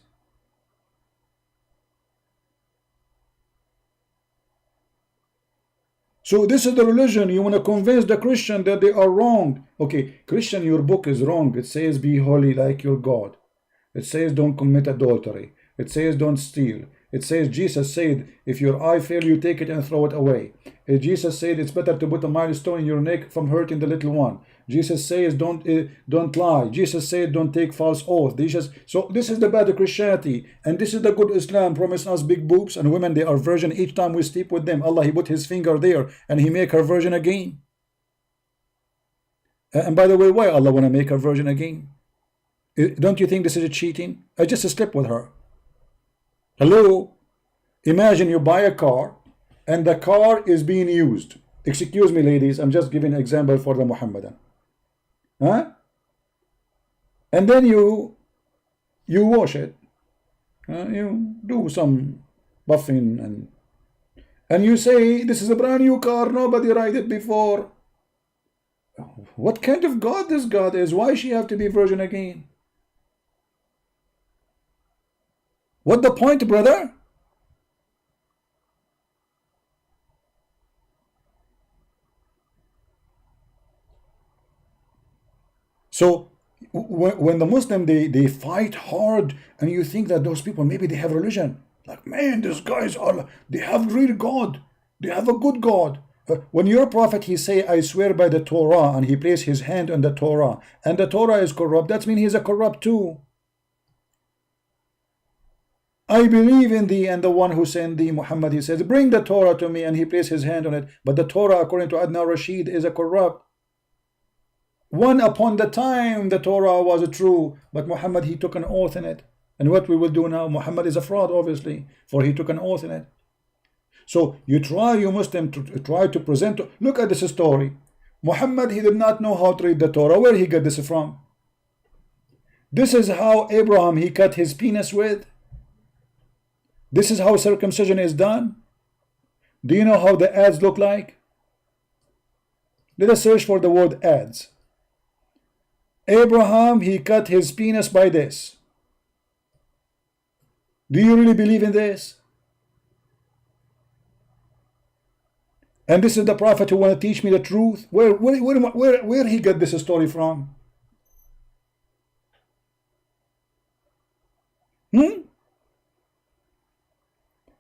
So this is the religion. You want to convince the Christian that they are wrong. Okay, Christian, your book is wrong. It says be holy like your God. It says don't commit adultery. It says don't steal. It says Jesus said, if your eye fail you, take it and throw it away. Jesus said it's better to put a milestone in your neck from hurting the little one. Jesus says don't lie. Jesus said don't take false oath. So this is the bad Christianity, and this is the good Islam, promising us big boobs and women they are virgin each time we sleep with them. Allah, he put his finger there and he make her virgin again. And by the way, why Allah want to make her virgin again? Don't you think this is a cheating? I just slept with her. Hello? Imagine you buy a car and the car is being used. Excuse me, ladies, I'm just giving an example for the Muhammadan. Huh? And then you wash it. You do some buffing and you say, this is a brand new car, nobody ride it before. What kind of God this God is? Why she have to be virgin again? What the point, brother? So when the Muslim they fight hard, and you think that those people maybe they have religion, like, man, these guys they have real God, they have a good God. When your prophet he say, I swear by the Torah, and he place his hand on the Torah, and the Torah is corrupt, that means he's a corrupt too. I believe in thee and the one who sent thee, Muhammad, he says, bring the Torah to me, and he placed his hand on it. But the Torah, according to Adnan Rashid, is a corrupt. One upon the time the Torah was true, but Muhammad he took an oath in it. And what we will do now, Muhammad is a fraud, obviously, for he took an oath in it. So you Muslim, to try to present, look at this story. Muhammad, he did not know how to read the Torah. Where he got this from? This is how Abraham, he cut his penis with. This is how circumcision is done. Do you know how the ads look like? Let us search for the word ads. Abraham, he cut his penis by this. Do you really believe in this? And this is the prophet who want to teach me the truth? Where he got this story from?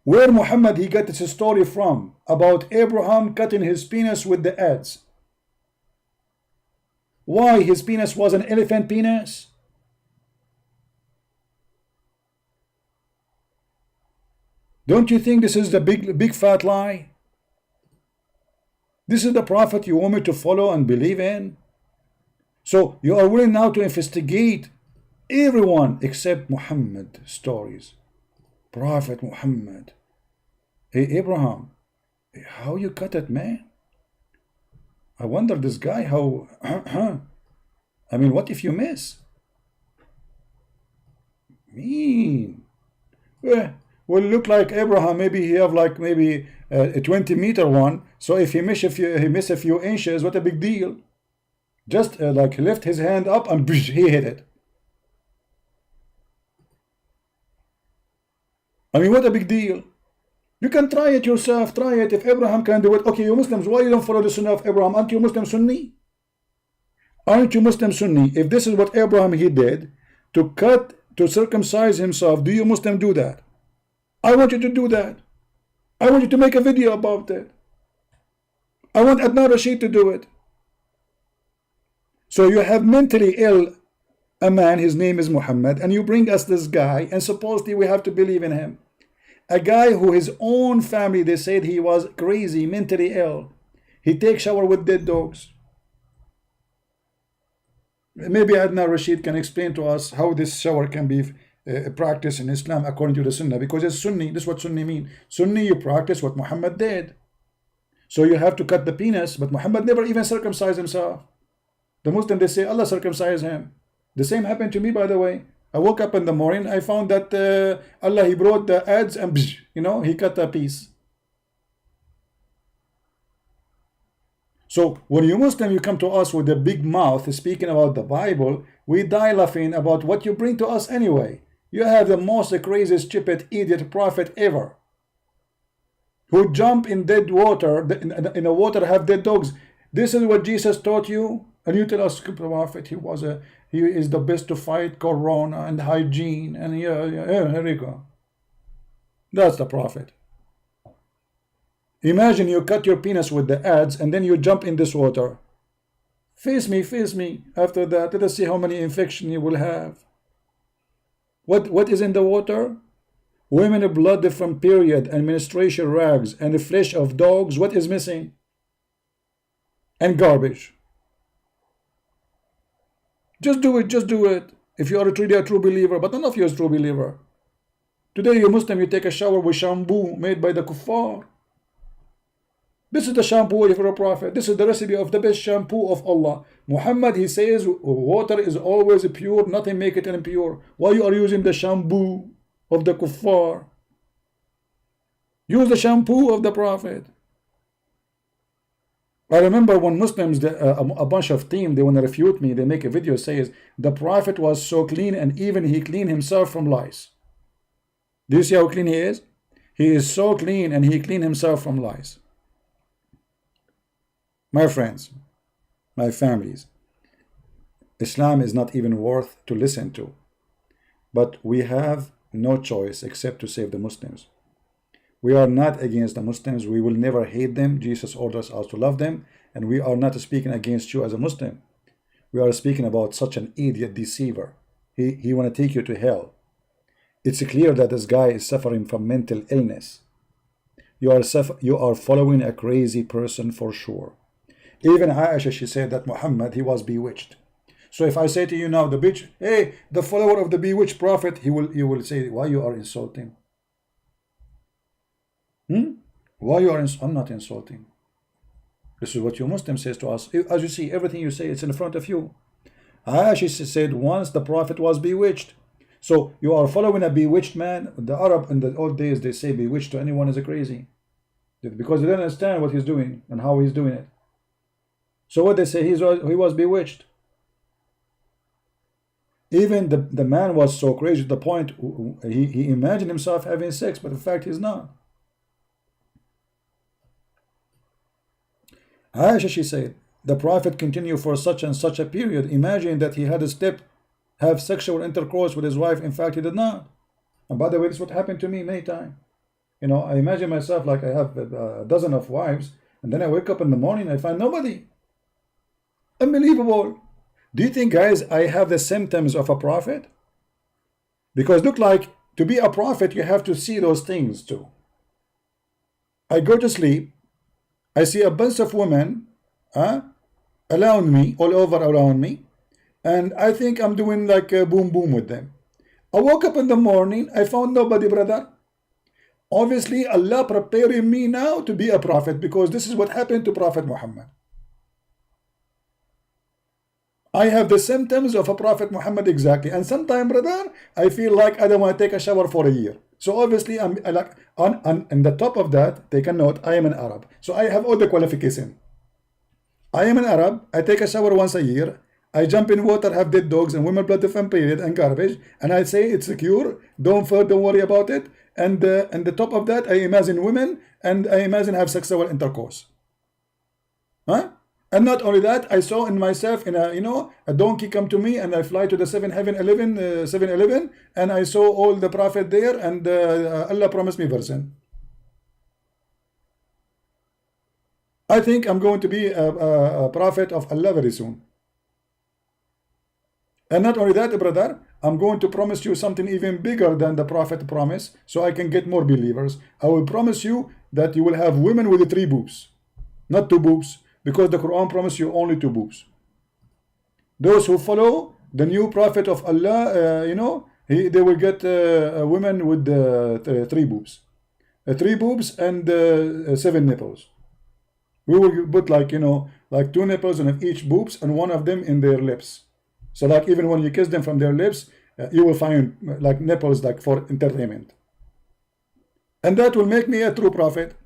Where Muhammad he got this story from about Abraham cutting his penis with the adze? Why his penis was an elephant penis? Don't you think this is the big fat lie? This is the prophet you want me to follow and believe in? So you are willing now to investigate everyone except Muhammad stories. Prophet Muhammad. Hey Abraham, how you cut it, man? I wonder this guy how I mean, what if you miss? Mean. Will look like Abraham, maybe he have like maybe a 20-meter one, so if he miss a few inches, what a big deal. Just like lift his hand up and he hit it. I mean, what a big deal. You can try it yourself, try it. If Abraham can do it, okay, you Muslims, why you don't follow the Sunnah of Abraham? Aren't you Muslim Sunni? Aren't you Muslim Sunni? If this is what Abraham he did, to circumcise himself, do you Muslim do that? I want you to do that. I want you to make a video about it. I want Adnan Rashid to do it. So you have mentally ill a man, his name is Muhammad, and you bring us this guy, and supposedly we have to believe in him. A guy who his own family, they said he was crazy, mentally ill. He takes shower with dead dogs. Maybe Adnan Rashid can explain to us how this shower can be practiced in Islam according to the Sunnah, because it's Sunni. This is what Sunni mean. Sunni, you practice what Muhammad did. So you have to cut the penis, but Muhammad never even circumcised himself. The Muslim, they say Allah circumcised him. The same happened to me, by the way. I woke up in the morning, I found that Allah, he brought the ads and he cut a piece. So when you Muslim, you come to us with a big mouth speaking about the Bible, we die laughing about what you bring to us anyway. You have the most crazy, stupid, idiot prophet ever, who jump in dead water, in the water have dead dogs. This is what Jesus taught you, and you tell us prophet he is the best to fight corona and hygiene, and yeah, here we go. That's the Prophet. Imagine you cut your penis with the ads and then you jump in this water. Face me, face me. After that, let us see how many infections you will have. What is in the water? Women blood from period and menstruation rags and the flesh of dogs. What is missing? And garbage. Just do it, just do it. If you are truly a true believer, but none of you is a true believer. Today you Muslim, you take a shower with shampoo made by the kuffar. This is the shampoo of your Prophet. This is the recipe of the best shampoo of Allah. Muhammad, he says water is always pure, nothing make it impure. Why you are using the shampoo of the kuffar? Use the shampoo of the Prophet. I remember when Muslims, a bunch of team, they want to refute me, they make a video says the Prophet was so clean and even he cleaned himself from lice. Do you see how clean he is? He is so clean and he cleaned himself from lice. My friends, my families, Islam is not even worth to listen to. But we have no choice except to save the Muslims. We are not against the Muslims. We will never hate them. Jesus orders us to love them. And we are not speaking against you as a Muslim. We are speaking about such an idiot deceiver. He want to take you to hell. It's clear that this guy is suffering from mental illness. You are following a crazy person for sure. Even Aisha, she said that Muhammad, he was bewitched. So if I say to you now, the follower of the bewitched prophet, you will say, why you are insulting? Why you are I'm not insulting. This is what your Muslim says to us. As you see, everything you say, it's in front of you. Aisha said once the prophet was bewitched. So you are following a bewitched man. The Arab in the old days, they say bewitched to anyone is a crazy. Because they don't understand what he's doing and how he's doing it. So what they say, he was bewitched. Even the man was so crazy to the point he imagined himself having sex, but in fact he's not. Aisha, she said, the Prophet continued for such and such a period. Imagine that he had a have sexual intercourse with his wife. In fact, he did not. And by the way, this is what happened to me many times. You know, I imagine myself like I have a dozen of wives, and then I wake up in the morning, I find nobody. Unbelievable. Do you think, guys, I have the symptoms of a prophet? Because look like to be a prophet, you have to see those things too. I go to sleep, I see a bunch of women around me, all over around me, and I think I'm doing like a boom boom with them. I woke up in the morning, I found nobody, brother. Obviously, Allah preparing me now to be a prophet, because this is what happened to Prophet Muhammad. I have the symptoms of a Prophet Muhammad exactly. And sometimes, brother, I feel like I don't want to take a shower for a year. So obviously, I'm like on the top of that, take a note, I am an Arab. So I have all the qualification. I am an Arab, I take a shower once a year, I jump in water, have dead dogs and women blood from period and garbage, and I say it's secure, don't worry about it. And the top of that, I imagine women, and I imagine have sexual intercourse. Huh? And not only that, I saw in myself in a donkey come to me, and I fly to the 7-Eleven, and I saw all the prophet there, and Allah promised me version. I think I'm going to be a prophet of Allah very soon. And not only that, brother, I'm going to promise you something even bigger than the prophet promised, so I can get more believers. I will promise you that you will have women with 3 boobs, not 2 boobs. Because the Quran promised you only 2 boobs. Those who follow the new prophet of Allah, they will get women with 3 boobs. 3 boobs and 7 nipples. We will put like 2 nipples on each boobs and 1 of them in their lips. So like even when you kiss them from their lips, you will find like nipples like for entertainment. And that will make me a true prophet.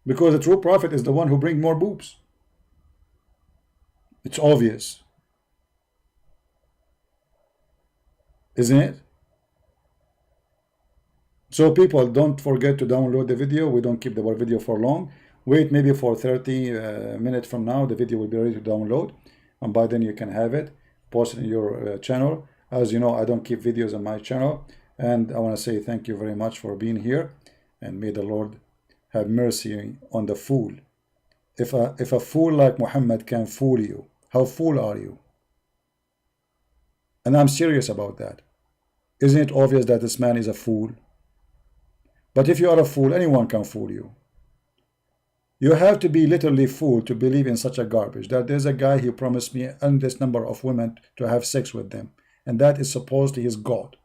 Because a true prophet is the one who brings more boobs. It's obvious. Isn't it? So people, don't forget to download the video. We don't keep the video for long. Wait maybe for 30 minutes from now. The video will be ready to download. And by then you can have it. Post it in your channel. As you know, I don't keep videos on my channel. And I want to say thank you very much for being here, and may the Lord have mercy on the fool. If a fool like Muhammad can fool you, how fool are you? And I'm serious about that. Isn't it obvious that this man is a fool? But if you are a fool, anyone can fool you. You have to be literally fooled to believe in such a garbage, that there's a guy who promised me endless number of women to have sex with them, and that is supposedly his God.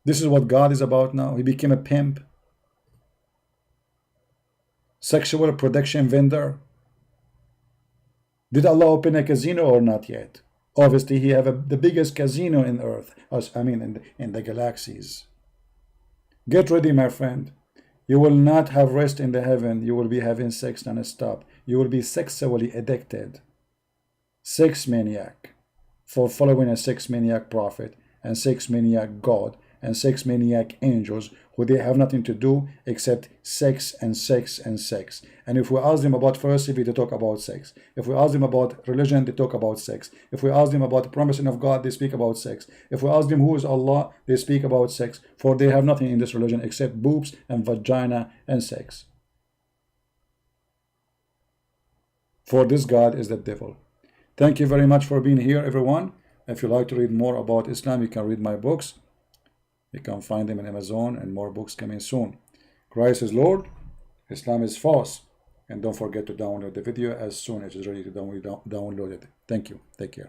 This is what God is about now. He became a pimp, sexual production vendor. Did Allah open a casino or not yet? Obviously, he have the biggest casino in earth, I mean in the galaxies. Get ready, my friend. You will not have rest in the heaven. You will be having sex non-stop. You will be sexually addicted. Sex maniac, for following a sex maniac prophet and sex maniac God and sex maniac angels who they have nothing to do except sex and sex and sex. And if we ask them about philosophy, they talk about sex. If we ask them about religion, they talk about sex. If we ask them about the promising of God, they speak about sex. If we ask them who is Allah, they speak about sex, for they have nothing in this religion except boobs and vagina and sex. For this God is the devil. Thank you very much for being here, everyone. If you like to read more about Islam, you can read my books. You can find them on Amazon, and more books coming soon. Christ is Lord, Islam is false. And don't forget to download the video as soon as it's ready to download it. Thank you. Take care.